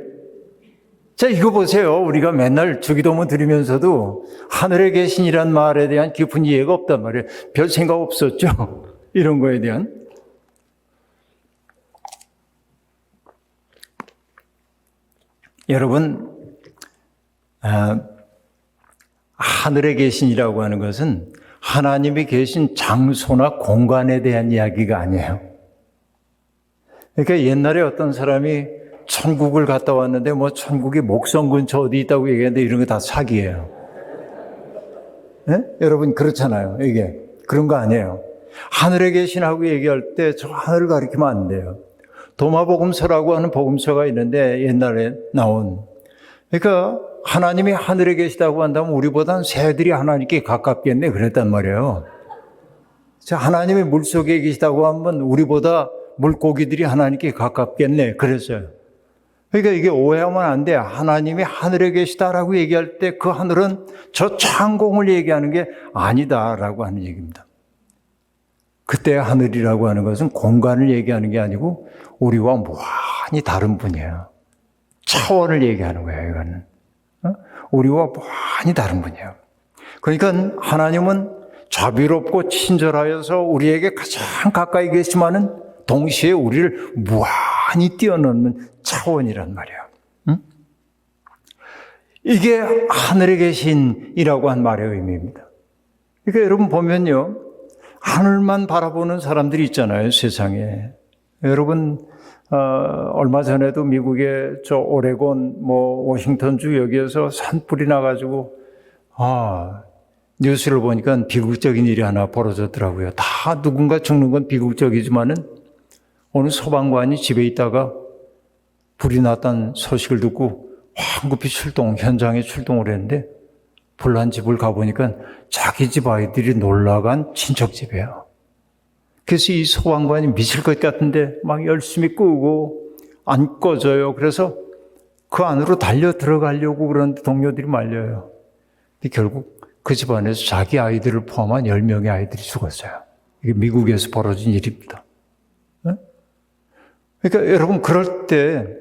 자, 이거 보세요. 우리가 맨날 주기도문 드리면서도 하늘에 계신이란 말에 대한 깊은 이해가 없단 말이에요. 별 생각 없었죠? 이런 거에 대한. 여러분, 하늘에 계신이라고 하는 것은 하나님이 계신 장소나 공간에 대한 이야기가 아니에요. 그러니까 옛날에 어떤 사람이 천국을 갔다 왔는데 뭐 천국이 목성 근처 어디 있다고 얘기하는데 이런 거 다 사기예요. 네? 여러분 그렇잖아요. 이게 그런 거 아니에요. 하늘에 계신하고 얘기할 때 저 하늘을 가리키면 안 돼요. 도마복음서라고 하는 복음서가 있는데 옛날에 나온. 그러니까 하나님이 하늘에 계시다고 한다면 우리보다는 새들이 하나님께 가깝겠네 그랬단 말이에요. 자, 하나님이 물속에 계시다고 하면 우리보다 물고기들이 하나님께 가깝겠네 그랬어요. 그러니까 이게 오해하면 안 돼. 하나님이 하늘에 계시다라고 얘기할 때 그 하늘은 저 창공을 얘기하는 게 아니다라고 하는 얘기입니다. 그때 하늘이라고 하는 것은 공간을 얘기하는 게 아니고 우리와 무한히 다른 분이에요. 차원을 얘기하는 거예요, 이거는. 우리와 무한히 다른 분이에요. 그러니까 하나님은 자비롭고 친절하여서 우리에게 가장 가까이 계시지만은 동시에 우리를 무한히 뛰어넘는 차원이란 말이에요. 이게 하늘에 계신이라고 한 말의 의미입니다. 그러니까 여러분 보면요. 하늘만 바라보는 사람들이 있잖아요, 세상에. 여러분, 얼마 전에도 미국의 저 오레곤, 워싱턴주 여기에서 산불이 나가지고, 뉴스를 보니까 비극적인 일이 하나 벌어졌더라고요. 다 누군가 죽는 건 비극적이지만은 어느 소방관이 집에 있다가 불이 났다는 소식을 듣고 황급히 현장에 출동을 했는데 불난 집을 가보니까 자기 집 아이들이 놀러간 친척 집이에요. 그래서 이 소방관이 미칠 것 같은데 막 열심히 끄고 안 꺼져요. 그래서 그 안으로 달려 들어가려고 그러는데 동료들이 말려요. 근데 결국 그 집안에서 자기 아이들을 포함한 10명의 아이들이 죽었어요. 이게 미국에서 벌어진 일입니다. 그러니까 여러분 그럴 때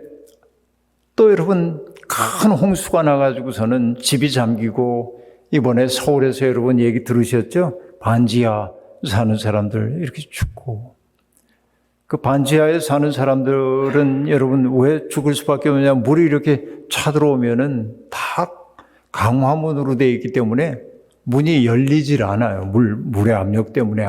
또 여러분 큰 홍수가 나가지고서는 집이 잠기고 이번에 서울에서 여러분 얘기 들으셨죠? 반지하 사는 사람들 이렇게 죽고 그 반지하에 사는 사람들은 여러분 왜 죽을 수밖에 없느냐 물이 이렇게 차들어오면은 다 강화문으로 되어 있기 때문에 문이 열리질 않아요. 물의 압력 때문에.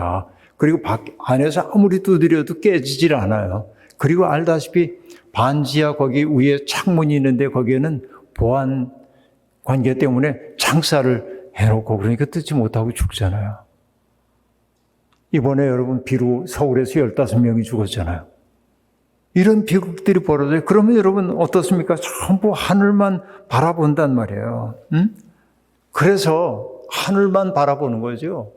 그리고 안에서 아무리 두드려도 깨지질 않아요. 그리고 알다시피 반지하 거기 위에 창문이 있는데 거기에는 보안 관계 때문에 창살을 해놓고 그러니까 뜯지 못하고 죽잖아요. 이번에 여러분 비로 서울에서 15명이 죽었잖아요. 이런 비극들이 벌어져요. 그러면 여러분 어떻습니까? 전부 하늘만 바라본단 말이에요. 그래서 하늘만 바라보는 거죠.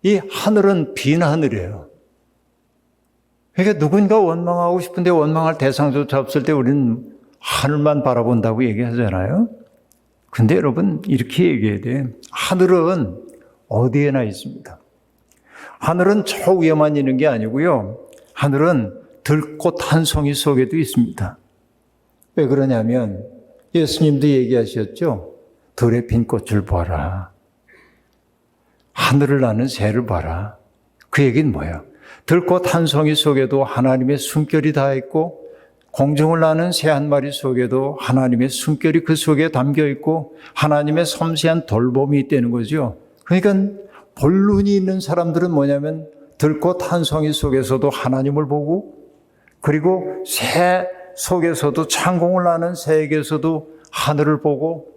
이 하늘은 빈 하늘이에요. 그러니까 누군가 원망하고 싶은데 원망할 대상조차 없을 때 우리는 하늘만 바라본다고 얘기하잖아요. 근데 여러분 이렇게 얘기해야 돼요. 하늘은 어디에나 있습니다. 하늘은 저 위에만 있는 게 아니고요. 하늘은 들꽃 한 송이 속에도 있습니다. 왜 그러냐면 예수님도 얘기하셨죠. 들에 핀 꽃을 봐라. 하늘을 나는 새를 봐라. 그 얘기는 뭐예요? 들꽃 한 송이 속에도 하나님의 숨결이 다 있고 공중을 나는 새 한 마리 속에도 하나님의 숨결이 그 속에 담겨 있고 하나님의 섬세한 돌봄이 있다는 거죠. 그러니까 본론이 있는 사람들은 뭐냐면 들꽃 한 송이 속에서도 하나님을 보고 그리고 새 속에서도 창공을 나는 새에게서도 하늘을 보고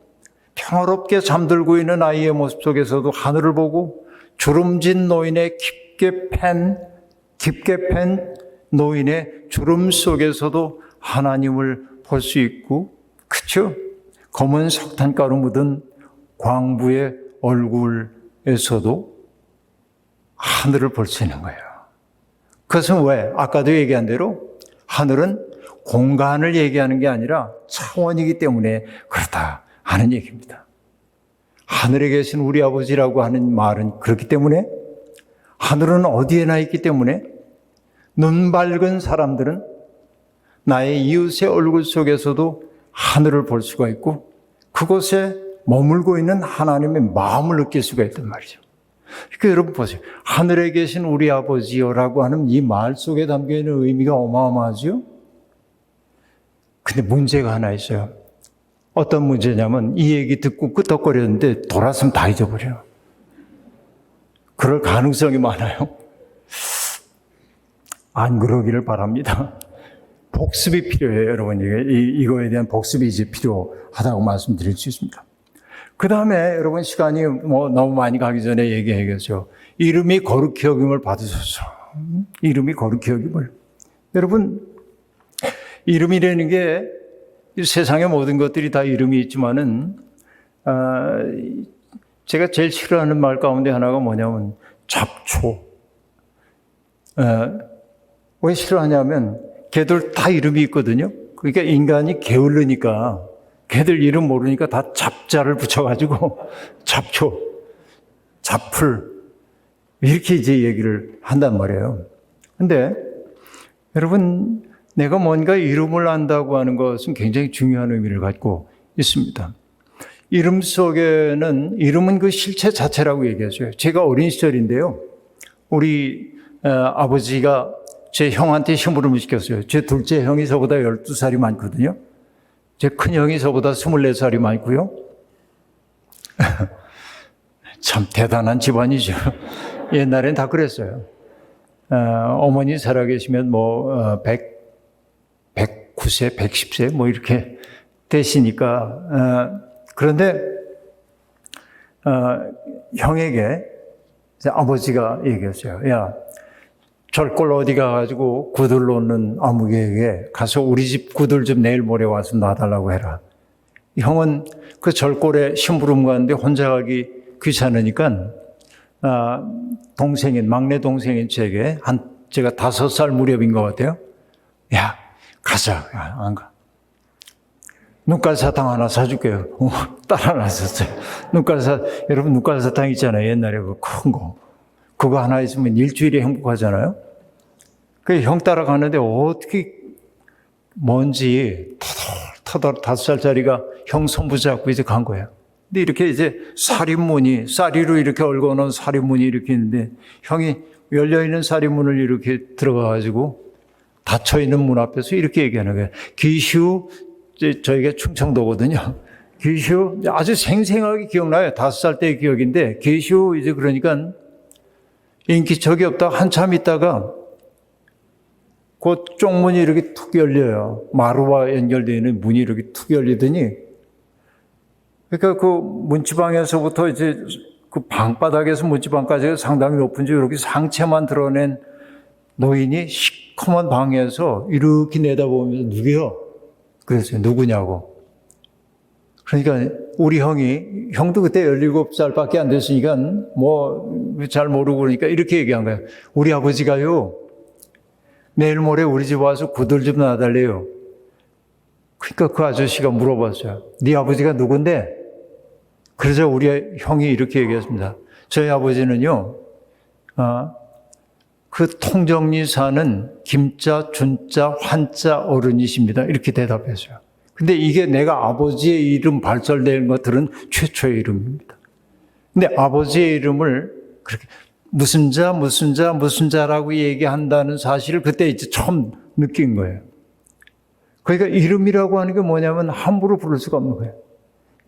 평화롭게 잠들고 있는 아이의 모습 속에서도 하늘을 보고 주름진 노인의 깊게 팬 노인의 주름 속에서도 하나님을 볼 수 있고, 그렇죠? 검은 석탄가루 묻은 광부의 얼굴에서도 하늘을 볼 수 있는 거예요. 그것은 왜? 아까도 얘기한 대로 하늘은 공간을 얘기하는 게 아니라 차원이기 때문에 그렇다 하는 얘기입니다. 하늘에 계신 우리 아버지라고 하는 말은 그렇기 때문에 하늘은 어디에나 있기 때문에 눈 밝은 사람들은 나의 이웃의 얼굴 속에서도 하늘을 볼 수가 있고 그곳에 머물고 있는 하나님의 마음을 느낄 수가 있단 말이죠. 그러니까 여러분 보세요. 하늘에 계신 우리 아버지요라고 하는 이 말 속에 담겨있는 의미가 어마어마하죠. 근데 문제가 하나 있어요. 어떤 문제냐면 이 얘기 듣고 끄덕거렸는데 돌아서면 다 잊어버려요. 그럴 가능성이 많아요. 안 그러기를 바랍니다. 복습이 필요해요, 여러분. 이거에 대한 복습이 이제 필요하다고 말씀드릴 수 있습니다. 그 다음에 여러분 시간이 너무 많이 가기 전에 얘기해야겠죠. 이름이 거룩히 여김을 받으소서. 이름이 거룩히 여김을. 여러분, 이름이라는 게 세상의 모든 것들이 다 이름이 있지만은, 제가 제일 싫어하는 말 가운데 하나가 뭐냐면 잡초. 왜 싫어하냐면 걔들 다 이름이 있거든요. 그러니까 인간이 게을르니까 걔들 이름 모르니까 다 잡자를 붙여가지고 잡초, 잡풀 이렇게 이제 얘기를 한단 말이에요. 근데 여러분 내가 뭔가 이름을 안다고 하는 것은 굉장히 중요한 의미를 갖고 있습니다. 이름 속에는 이름은 그 실체 자체라고 얘기하죠. 제가 어린 시절인데요. 우리 아버지가 제 형한테 심부름을 시켰어요. 제 둘째 형이 저보다 12살이 많거든요. 제 큰 형이 저보다 24살이 많고요. 참 대단한 집안이죠. 옛날엔 다 그랬어요. 어머니 살아계시면 109세, 110세 뭐 이렇게 되시니까 그런데 형에게 아버지가 얘기했어요. 야, 절골 어디 가가지고 구들 놓는 아무개에게 가서 우리 집 구들 좀 내일 모레 와서 놔달라고 해라. 형은 그 절골에 심부름 가는데 혼자 가기 귀찮으니까 동생인 막내 동생인 제가 5살 무렵인 것 같아요. 야, 가자. 안 가. 눈깔 사탕 하나 사줄게요. 따라 나섰어요. 여러분 눈깔 사탕 있잖아요. 옛날에 그 큰 거. 그거 하나 있으면 일주일이 행복하잖아요. 그 형 따라가는데 어떻게 뭔지 터덜 5살짜리가 형 손 붙잡고 이제 간 거예요. 근데 이렇게 이제 사림문이 쌀이로 이렇게 얽어놓은 사림문이 이렇게 있는데 형이 열려있는 사림문을 이렇게 들어가가지고 닫혀있는 문 앞에서 이렇게 얘기하는 거예요. 기슈 저희가 충청도거든요. 기슈 아주 생생하게 기억나요. 5살 때의 기억인데 기슈 이제 그러니까 인기척이 없다 한참 있다가 그 쪽문이 이렇게 툭 열려요. 마루와 연결되어 있는 문이 이렇게 툭 열리더니 그러니까 그 문지방에서부터 이제 그 방바닥에서 문지방까지 상당히 높은지 이렇게 상체만 드러낸 노인이 시커먼 방에서 이렇게 내다보면서 누구요? 그랬어요. 누구냐고. 그러니까 우리 형도 그때 17살밖에 안 됐으니까 뭐 잘 모르고 그러니까 이렇게 얘기한 거예요. 우리 아버지가요. 내일 모레 우리 집 와서 구들 좀 놔달래요. 그러니까 그 아저씨가 물어봤어요. 네 아버지가 누군데? 그래서 우리 형이 이렇게 얘기했습니다. 저희 아버지는요. 그 통정리 사는 김자, 준자, 환자 어른이십니다. 이렇게 대답했어요. 근데 이게 내가 아버지의 이름 발설된 것들은 최초의 이름입니다. 근데 아버지의 이름을 그렇게 무슨 자라고 얘기한다는 사실을 그때 이제 처음 느낀 거예요. 그러니까 이름이라고 하는 게 뭐냐면 함부로 부를 수가 없는 거예요.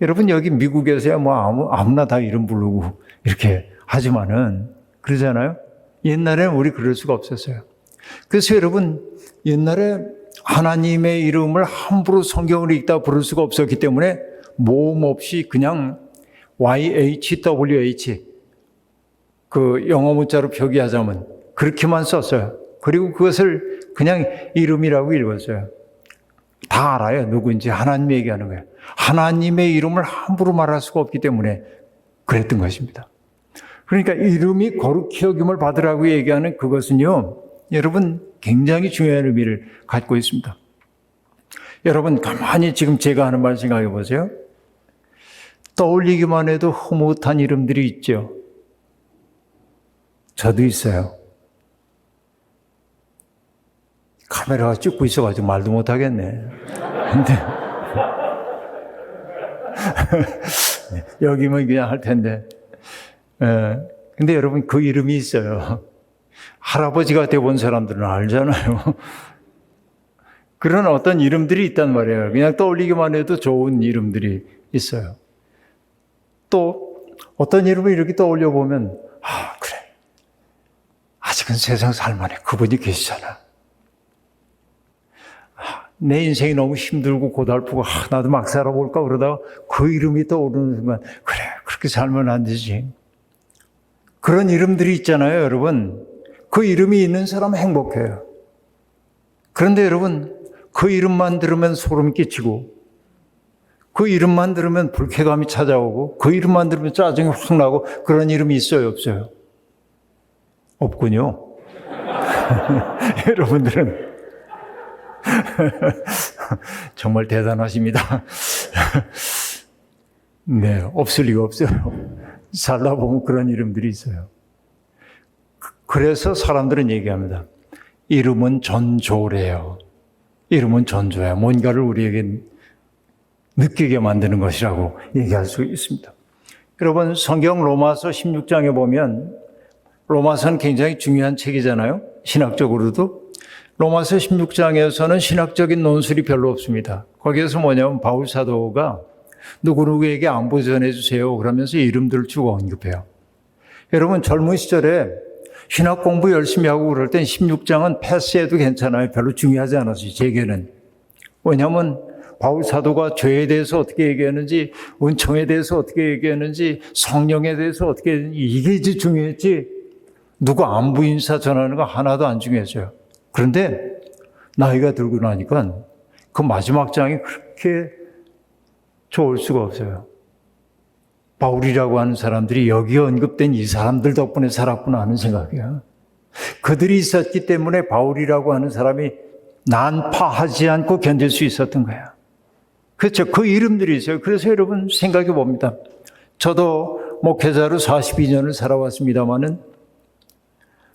여러분 여기 미국에서야 뭐 아무나 다 이름 부르고 이렇게 하지만은 그러잖아요. 옛날에는 우리 그럴 수가 없었어요. 그래서 여러분 옛날에 하나님의 이름을 함부로 성경을 읽다 부를 수가 없었기 때문에 모음 없이 그냥 YHWH 그 영어 문자로 표기하자면 그렇게만 썼어요. 그리고 그것을 그냥 이름이라고 읽었어요. 다 알아요. 누구인지 하나님 얘기하는 거예요. 하나님의 이름을 함부로 말할 수가 없기 때문에 그랬던 것입니다. 그러니까 이름이 거룩히 여김을 받으라고 얘기하는 그것은요. 여러분 굉장히 중요한 의미를 갖고 있습니다. 여러분 가만히 지금 제가 하는 말 생각해 보세요. 떠올리기만 해도 흐뭇한 이름들이 있죠. 저도 있어요. 카메라가 찍고 있어가지고 말도 못하겠네. 근데 여기면 그냥 할 텐데. 근데 여러분 그 이름이 있어요. 할아버지가 되어본 사람들은 알잖아요. 그런 어떤 이름들이 있단 말이에요. 그냥 떠올리기만 해도 좋은 이름들이 있어요. 또 어떤 이름을 이렇게 떠올려 보면 그래. 아직은 세상 살만해. 그분이 계시잖아. 내 인생이 너무 힘들고 고달프고 나도 막 살아볼까 그러다가 그 이름이 떠오르는 순간 그래 그렇게 살면 안 되지. 그런 이름들이 있잖아요, 여러분. 그 이름이 있는 사람은 행복해요. 그런데 여러분 그 이름만 들으면 소름 끼치고 그 이름만 들으면 불쾌감이 찾아오고 그 이름만 들으면 짜증이 확 나고 그런 이름이 있어요, 없어요? 없군요. 여러분들은 정말 대단하십니다. 네, 없을 리가 없어요. 살다 보면 그런 이름들이 있어요. 그래서 사람들은 얘기합니다. 이름은 전조래요. 이름은 전조야. 뭔가를 우리에게 느끼게 만드는 것이라고 얘기할 수 있습니다. 여러분, 성경 로마서 16장에 보면 로마서는 굉장히 중요한 책이잖아요. 신학적으로도. 로마서 16장에서는 신학적인 논술이 별로 없습니다. 거기에서 뭐냐면 바울 사도가 누구누구에게 안부 전해주세요. 그러면서 이름들을 쭉 언급해요. 여러분 젊은 시절에 신학 공부 열심히 하고 그럴 땐 16장은 패스해도 괜찮아요. 별로 중요하지 않았어요. 제게는. 왜냐하면 바울 사도가 죄에 대해서 어떻게 얘기했는지, 은총에 대해서 어떻게 얘기했는지, 성령에 대해서 어떻게 했는지 이게 이제 중요했지 누구 안부 인사 전하는 거 하나도 안 중요했어요. 그런데 나이가 들고 나니까 그 마지막 장이 그렇게 좋을 수가 없어요. 바울이라고 하는 사람들이 여기 언급된 이 사람들 덕분에 살았구나 하는 생각이에요. 그들이 있었기 때문에 바울이라고 하는 사람이 난파하지 않고 견딜 수 있었던 거예요. 그렇죠. 그 이름들이 있어요. 그래서 여러분 생각해 봅니다. 저도 목회자로 42년을 살아왔습니다마는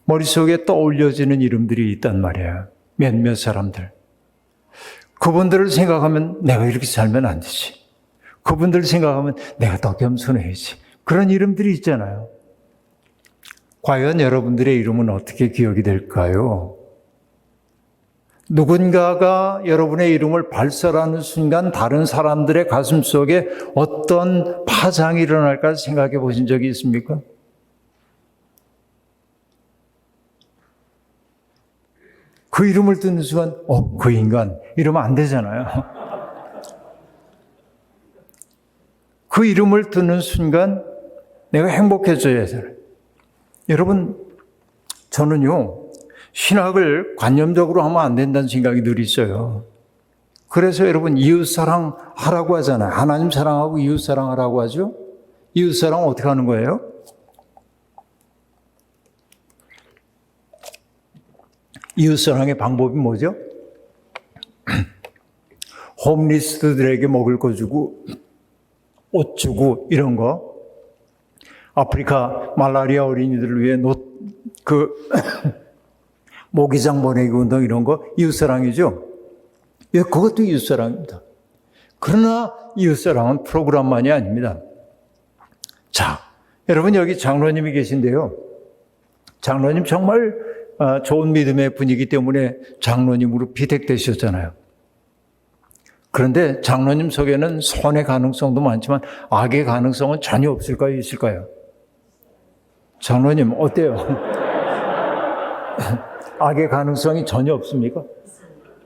머릿속에 떠올려지는 이름들이 있단 말이에요. 몇몇 사람들. 그분들을 생각하면 내가 이렇게 살면 안 되지. 그분들을 생각하면 내가 더 겸손해야지. 그런 이름들이 있잖아요. 과연 여러분들의 이름은 어떻게 기억이 될까요? 누군가가 여러분의 이름을 발설하는 순간 다른 사람들의 가슴 속에 어떤 파장이 일어날까 생각해 보신 적이 있습니까? 그 이름을 듣는 순간 그 인간 이러면 안 되잖아요. 그 이름을 듣는 순간 내가 행복해져야 되잖아요. 여러분 저는요 신학을 관념적으로 하면 안 된다는 생각이 늘 있어요. 그래서 여러분 이웃사랑 하라고 하잖아요. 하나님 사랑하고 이웃사랑 하라고 하죠. 이웃사랑 어떻게 하는 거예요? 이웃사랑의 방법이 뭐죠? 홈리스트들에게 먹을 거 주고 옷 주고 이런 거. 아프리카 말라리아 어린이들을 위해 모기장 보내기 운동 이런 거 이웃사랑이죠. 예, 그것도 이웃사랑입니다. 그러나 이웃사랑은 프로그램만이 아닙니다. 자, 여러분 여기 장로님이 계신데요. 장로님 정말 좋은 믿음의 분이기 때문에 장로님으로 비택되셨잖아요. 그런데 장로님 속에는 선의 가능성도 많지만 악의 가능성은 전혀 없을까요? 있을까요? 장로님 어때요? 악의 가능성이 전혀 없습니까?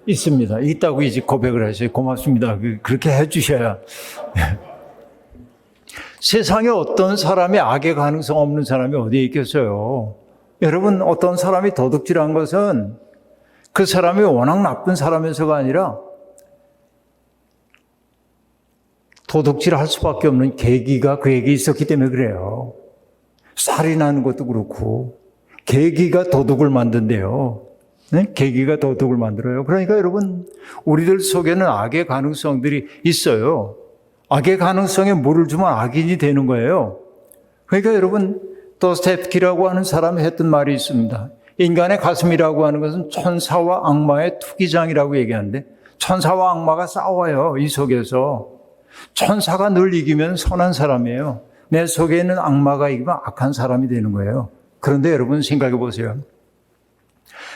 있습니다. 있다고 이제 고백을 하셔요. 고맙습니다. 그렇게 해주셔야. 세상에 어떤 사람이 악의 가능성 없는 사람이 어디에 있겠어요? 여러분 어떤 사람이 도둑질한 것은 그 사람이 워낙 나쁜 사람에서가 아니라 도둑질할 수밖에 없는 계기가 그에게 있었기 때문에 그래요. 살인하는 것도 그렇고 계기가 도둑을 만든대요. 네? 계기가 도덕을 만들어요. 그러니까 여러분, 우리들 속에는 악의 가능성들이 있어요. 악의 가능성에 물을 주면 악인이 되는 거예요. 그러니까 여러분, 도스토옙스키라고 하는 사람이 했던 말이 있습니다. 인간의 가슴이라고 하는 것은 천사와 악마의 투기장이라고 얘기하는데, 천사와 악마가 싸워요, 이 속에서. 천사가 늘 이기면 선한 사람이에요. 내 속에 있는 악마가 이기면 악한 사람이 되는 거예요. 그런데 여러분 생각해 보세요.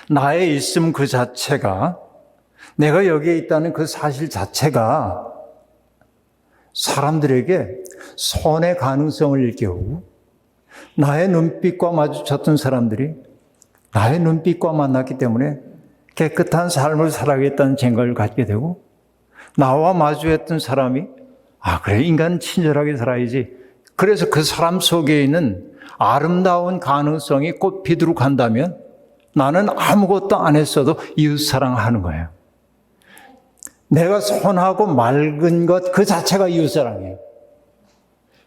나의 있음 그 자체가, 내가 여기에 있다는 그 사실 자체가 사람들에게 선의 가능성을 일깨우고, 나의 눈빛과 마주쳤던 사람들이 나의 눈빛과 만났기 때문에 깨끗한 삶을 살아야겠다는 생각을 갖게 되고, 나와 마주했던 사람이 그래, 인간은 친절하게 살아야지. 그래서 그 사람 속에 있는 아름다운 가능성이 꽃피도록 한다면 나는 아무것도 안 했어도 이웃사랑하는 거예요. 내가 선하고 맑은 것 그 자체가 이웃사랑이에요.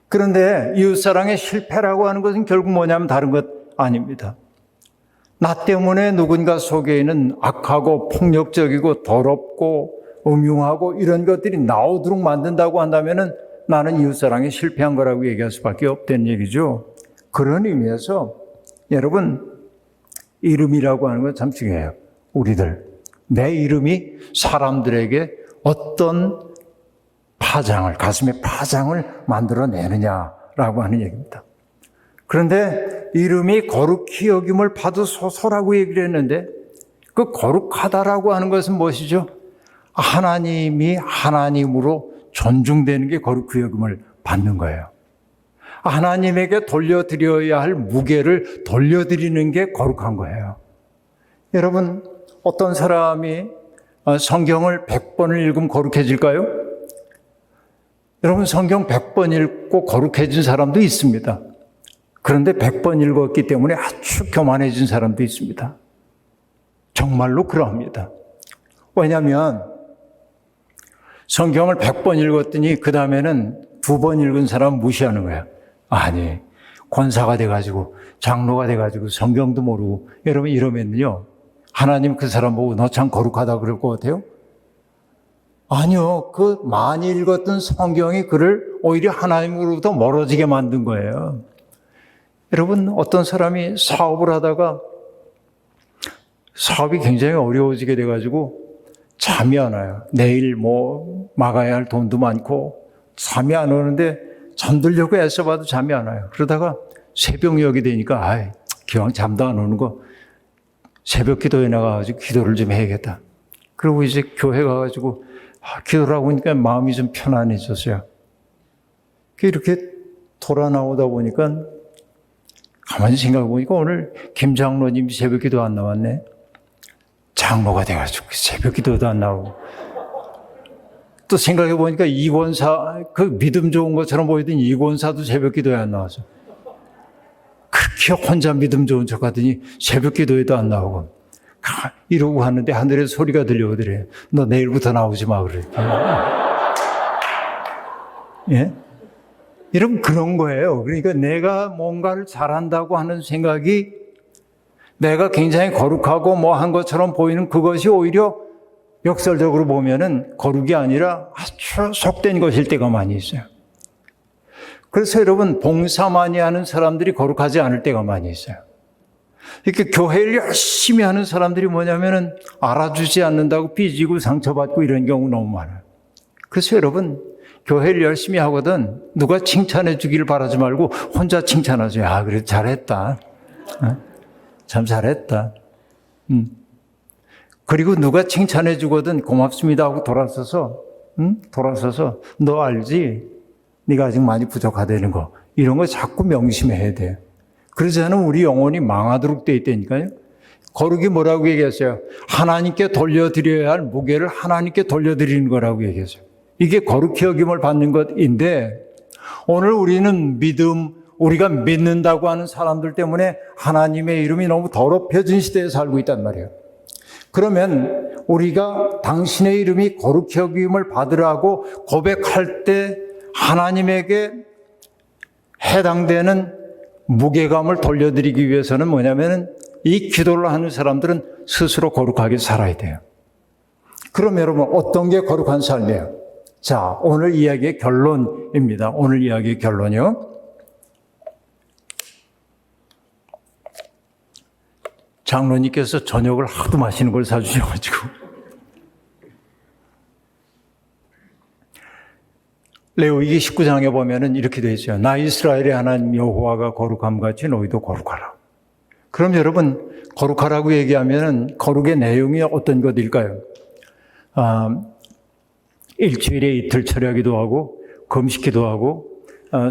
그런데 이웃사랑의 실패라고 하는 것은 결국 뭐냐면 다른 것 아닙니다. 나 때문에 누군가 속에 있는 악하고 폭력적이고 더럽고 음흉하고 이런 것들이 나오도록 만든다고 한다면 나는 이웃사랑에 실패한 거라고 얘기할 수밖에 없다는 얘기죠. 그런 의미에서 여러분, 이름이라고 하는 건 참 중요해요. 우리들. 내 이름이 사람들에게 어떤 파장을, 가슴에 파장을 만들어내느냐라고 하는 얘기입니다. 그런데 이름이 거룩히 여김을 받으소서라고 얘기를 했는데, 그 거룩하다라고 하는 것은 무엇이죠? 하나님이 하나님으로 존중되는 게 거룩히 여김을 받는 거예요. 하나님에게 돌려드려야 할 무게를 돌려드리는 게 거룩한 거예요. 여러분, 어떤 사람이 성경을 100번을 읽으면 거룩해질까요? 여러분, 성경 100번 읽고 거룩해진 사람도 있습니다. 그런데 100번 읽었기 때문에 아주 교만해진 사람도 있습니다. 정말로 그러합니다. 왜냐하면 성경을 100번 읽었더니 그 다음에는 2번 읽은 사람 무시하는 거야. 아니, 권사가 돼가지고 장로가 돼가지고 성경도 모르고 여러분 이러면요, 하나님 그 사람 보고 너 참 거룩하다 그럴 것 같아요? 아니요. 그 많이 읽었던 성경이 그를 오히려 하나님으로부터 멀어지게 만든 거예요. 여러분, 어떤 사람이 사업을 하다가 사업이 굉장히 어려워지게 돼가지고 잠이 안 와요. 내일 막아야 할 돈도 많고 잠이 안 오는데 잠들려고 애써봐도 잠이 안 와요. 그러다가 새벽녘이 되니까 기왕 잠도 안 오는 거 새벽 기도에 나가가지고 기도를 좀 해야겠다. 그리고 이제 교회 가가지고 기도를 하고 보니까 마음이 좀 편안해졌어요. 이렇게 돌아 나오다 보니까 가만히 생각해 보니까 오늘 김 장로님이 새벽 기도 안 나왔네. 장로가 돼가지고 새벽 기도도 안 나오고. 또 생각해 보니까 이권사, 그 믿음 좋은 것처럼 보이던 이권사도 새벽 기도에 안 나와서. 그렇게 혼자 믿음 좋은 척 하더니 새벽 기도에도 안 나오고. 이러고 하는데 하늘에 소리가 들려오더래요. 너 내일부터 나오지 마, 그래. 예? 여러분, 그런 거예요. 그러니까 내가 뭔가를 잘한다고 하는 생각이 내가 굉장히 거룩하고 한 것처럼 보이는 그것이 오히려 역설적으로 보면은 거룩이 아니라 아주 속된 것일 때가 많이 있어요. 그래서 여러분, 봉사 많이 하는 사람들이 거룩하지 않을 때가 많이 있어요. 이렇게 교회를 열심히 하는 사람들이 뭐냐면은 알아주지 않는다고 삐지고 상처받고 이런 경우 너무 많아요. 그래서 여러분, 교회를 열심히 하거든 누가 칭찬해 주기를 바라지 말고 혼자 칭찬하세요. 그래, 잘했다. 참 잘했다. 그리고 누가 칭찬해 주거든 고맙습니다 하고 돌아서서 너 알지? 네가 아직 많이 부족하다는 거. 이런 거 자꾸 명심해야 돼요. 그러지 않으면 우리 영혼이 망하도록 돼 있다니까요. 거룩이 뭐라고 얘기했어요? 하나님께 돌려드려야 할 무게를 하나님께 돌려드리는 거라고 얘기했어요. 이게 거룩히 여김을 받는 것인데, 오늘 우리는 우리가 믿는다고 하는 사람들 때문에 하나님의 이름이 너무 더럽혀진 시대에 살고 있단 말이에요. 그러면 우리가 당신의 이름이 거룩히 여김을 받으라고 고백할 때 하나님에게 해당되는 무게감을 돌려드리기 위해서는 뭐냐면은 이 기도를 하는 사람들은 스스로 거룩하게 살아야 돼요. 그럼 여러분 어떤 게 거룩한 삶이에요? 자, 오늘 이야기의 결론입니다. 오늘 이야기의 결론이요. 장로님께서 저녁을 하도 맛있는 걸 사주셔가지고 레위기 19장에 보면은 이렇게 되어 있어요. 나 이스라엘의 하나님 여호와가 거룩함 같이 너희도 거룩하라. 그럼 여러분 거룩하라고 얘기하면은 거룩의 내용이 어떤 것일까요? 일주일에 이틀 철야기도 하고 금식기도 하고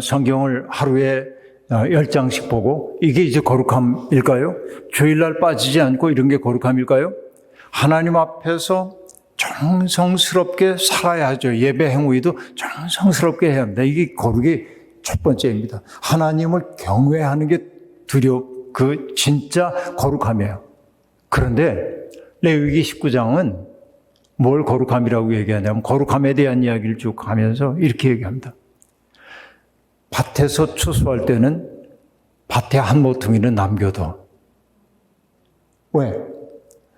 성경을 하루에 10장씩 보고 이게 이제 거룩함일까요? 주일날 빠지지 않고 이런 게 거룩함일까요? 하나님 앞에서 정성스럽게 살아야 하죠. 예배 행위도 정성스럽게 해야 합니다. 이게 거룩의 첫 번째입니다. 하나님을 경외하는 게 그 진짜 거룩함이에요. 그런데 레위기 19장은 뭘 거룩함이라고 얘기하냐면 거룩함에 대한 이야기를 쭉 하면서 이렇게 얘기합니다. 밭에서 추수할 때는 밭에 한 모퉁이는 남겨둬. 왜?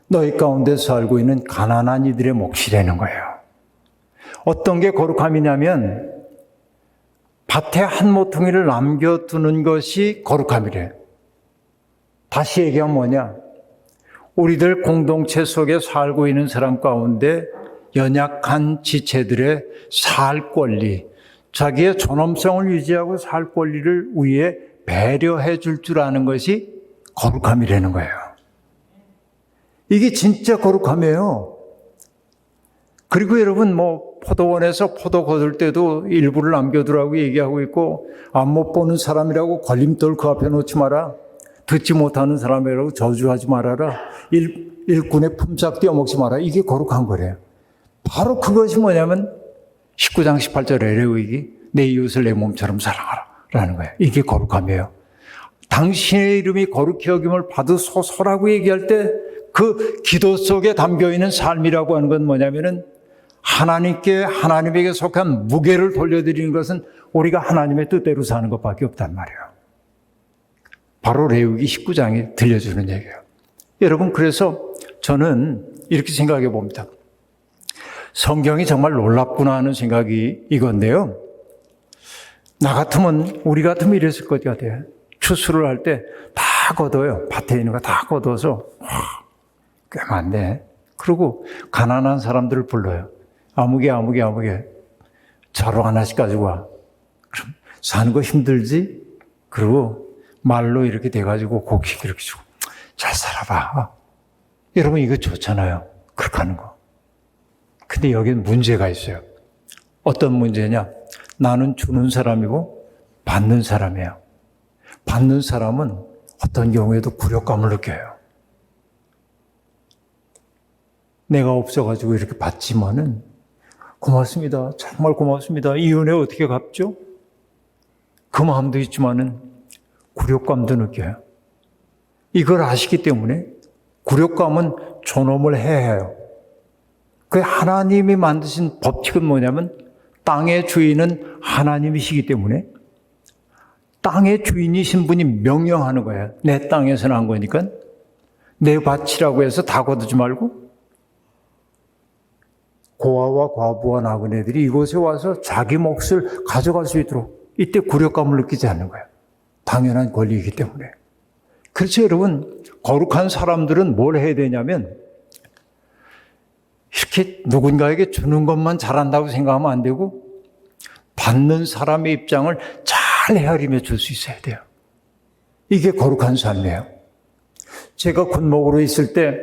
너희 가운데 살고 있는 가난한 이들의 몫이라는 거예요. 어떤 게 거룩함이냐면 밭에 한 모퉁이를 남겨두는 것이 거룩함이래요. 다시 얘기하면 뭐냐? 우리들 공동체 속에 살고 있는 사람 가운데 연약한 지체들의 살 권리, 자기의 존엄성을 유지하고 살 권리를 위해 배려해 줄 줄 아는 것이 거룩함이라는 거예요. 이게 진짜 거룩함이에요. 그리고 여러분 포도원에서 포도 거둘 때도 일부를 남겨두라고 얘기하고 있고 안 못 보는 사람이라고 걸림돌 그 앞에 놓지 마라. 듣지 못하는 사람이라고 저주하지 말아라. 일꾼의 품삯 떼어먹지 마라. 이게 거룩한 거래요. 바로 그것이 뭐냐면 19장 18절에 레위기 내 이웃을 내 몸처럼 사랑하라 라는 거예요. 이게 거룩함이에요. 당신의 이름이 거룩히 여김을 받으소서라고 얘기할 때 그 기도 속에 담겨있는 삶이라고 하는 건 뭐냐면은 하나님에게 속한 무게를 돌려드리는 것은 우리가 하나님의 뜻대로 사는 것밖에 없단 말이에요. 바로 레위기 19장에 들려주는 얘기예요. 여러분, 그래서 저는 이렇게 생각해 봅니다. 성경이 정말 놀랍구나 하는 생각이 이건데요. 우리 같으면 이랬을 것 같아요. 추수를 할 때 다 걷어요. 밭에 있는 거 다 걷어서 꽤 많네. 그리고 가난한 사람들을 불러요. 아무개 자루 하나씩 가지고 와. 그럼 사는 거 힘들지? 그리고 말로 이렇게 돼가지고 곡식 이렇게 주고 잘 살아봐. 여러분 이거 좋잖아요. 그렇게 하는 거. 근데 여기는 문제가 있어요. 어떤 문제냐? 나는 주는 사람이고 받는 사람이에요. 받는 사람은 어떤 경우에도 굴욕감을 느껴요. 내가 없어가지고 이렇게 받지만은 고맙습니다. 정말 고맙습니다. 이 은혜 어떻게 갚죠? 그 마음도 있지만은 굴욕감도 느껴요. 이걸 아시기 때문에 굴욕감은 존엄을 해야 해요. 그 하나님이 만드신 법칙은 뭐냐면 땅의 주인은 하나님이시기 때문에 땅의 주인이신 분이 명령하는 거예요. 내 땅에서 난 거니까 내 밭이라고 해서 다 거두지 말고 고아와 과부와 나그네들이 이곳에 와서 자기 몫을 가져갈 수 있도록 이때 굴욕감을 느끼지 않는 거예요. 당연한 권리이기 때문에. 그렇죠, 여러분. 거룩한 사람들은 뭘 해야 되냐면 이렇게 누군가에게 주는 것만 잘한다고 생각하면 안 되고 받는 사람의 입장을 잘 헤아리며 줄 수 있어야 돼요. 이게 거룩한 삶이에요. 제가 군목으로 있을 때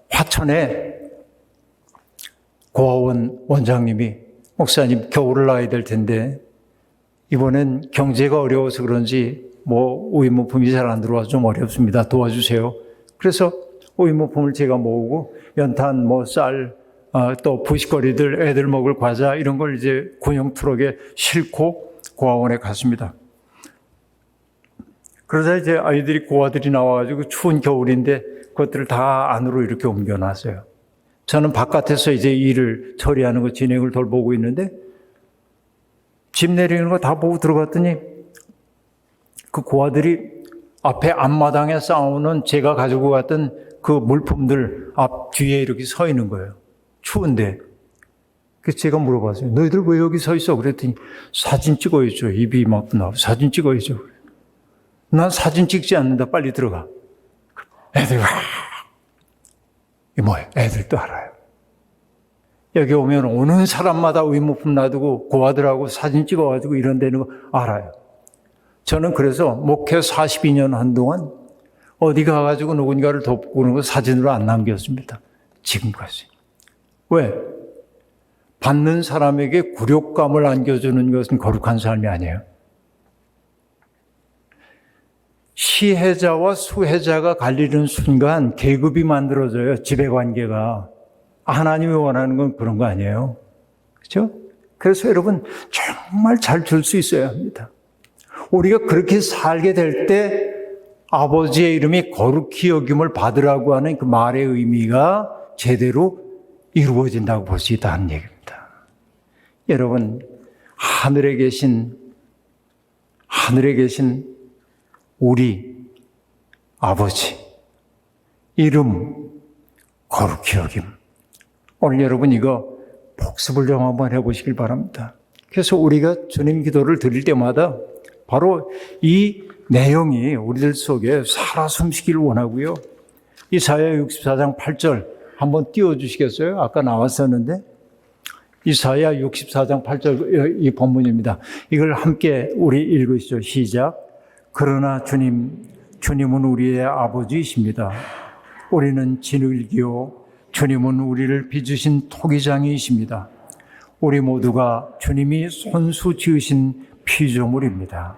화천에 고아원 원장님이 목사님 겨울을 나야 될 텐데 이번엔 경제가 어려워서 그런지 오이모품이 잘 안 들어와서 좀 어렵습니다. 도와주세요. 그래서 오이모품을 제가 모으고 연탄, 쌀, 또 부식거리들, 애들 먹을 과자 이런 걸 이제 군용 트럭에 싣고 고아원에 갔습니다. 그러자 이제 고아들이 나와가지고 추운 겨울인데 그것들을 다 안으로 이렇게 옮겨놨어요. 저는 바깥에서 이제 일을 처리하는 거 진행을 돌보고 있는데 짐 내리는 거 다 보고 들어갔더니 그 고아들이 앞에 앞마당에 쌓아오는 제가 가지고 갔던 그 물품들 앞 뒤에 이렇게 서 있는 거예요. 추운데. 그래서 제가 물어봤어요. 너희들 왜 여기 서 있어? 그랬더니 사진 찍어야죠. 입이 막 나오고 사진 찍어야죠. 난 사진 찍지 않는다. 빨리 들어가. 애들 이게 뭐예요? 애들도 알아요. 여기 오면 오는 사람마다 의무품 놔두고 고아들하고 사진 찍어가지고 이런 데는 거 알아요. 저는 그래서 목회 42년 한동안 어디 가가지고 누군가를 돕고 그런 거 사진으로 안 남겼습니다. 지금까지. 왜? 받는 사람에게 굴욕감을 안겨주는 것은 거룩한 삶이 아니에요. 시혜자와 수혜자가 갈리는 순간 계급이 만들어져요. 지배관계가. 하나님이 원하는 건 그런 거 아니에요. 그렇죠? 그래서 여러분 정말 잘 줄 수 있어야 합니다. 우리가 그렇게 살게 될 때 아버지의 이름이 거룩히 여김을 받으라고 하는 그 말의 의미가 제대로 이루어진다고 볼 수 있다는 얘기입니다. 여러분, 하늘에 계신 우리 아버지, 이름 거룩히 여김. 오늘 여러분 이거 복습을 좀 한번 해보시길 바랍니다. 그래서 우리가 주님 기도를 드릴 때마다 바로 이 내용이 우리들 속에 살아 숨쉬기를 원하고요. 이사야 64장 8절 한번 띄워주시겠어요? 아까 나왔었는데 이사야 64장 8절 이 본문입니다. 이걸 함께 우리 읽으시죠. 시작. 그러나 주님은 우리의 아버지이십니다. 우리는 진흙이요 주님은 우리를 빚으신 토기장이십니다. 우리 모두가 주님이 손수 지으신 피조물입니다.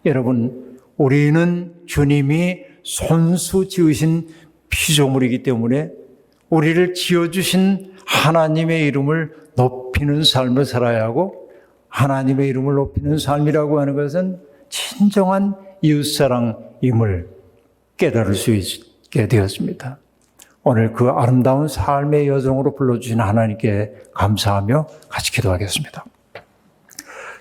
여러분, 우리는 주님이 손수 지으신 피조물이기 때문에 우리를 지어주신 하나님의 이름을 높이는 삶을 살아야 하고, 하나님의 이름을 높이는 삶이라고 하는 것은 진정한 이웃사랑임을 깨달을 수 있게 되었습니다. 오늘 그 아름다운 삶의 여정으로 불러주신 하나님께 감사하며 같이 기도하겠습니다.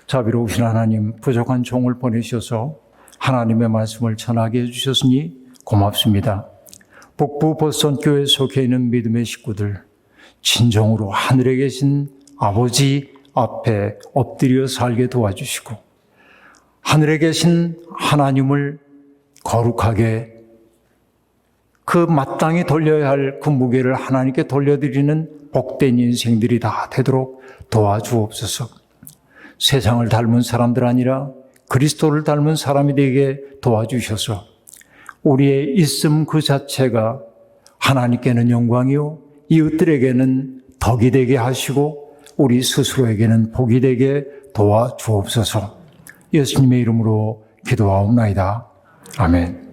자비로우신 하나님, 부족한 종을 보내셔서 하나님의 말씀을 전하게 해주셨으니 고맙습니다. 북부 보선교회에 속해 있는 믿음의 식구들, 진정으로 하늘에 계신 아버지 앞에 엎드려 살게 도와주시고, 하늘에 계신 하나님을 거룩하게 그 마땅히 돌려야 할 그 무게를 하나님께 돌려드리는 복된 인생들이 다 되도록 도와주옵소서. 세상을 닮은 사람들 아니라 그리스도를 닮은 사람이 되게 도와주셔서 우리의 있음 그 자체가 하나님께는 영광이요 이웃들에게는 덕이 되게 하시고 우리 스스로에게는 복이 되게 도와주옵소서. 예수님의 이름으로 기도하옵나이다. 아멘.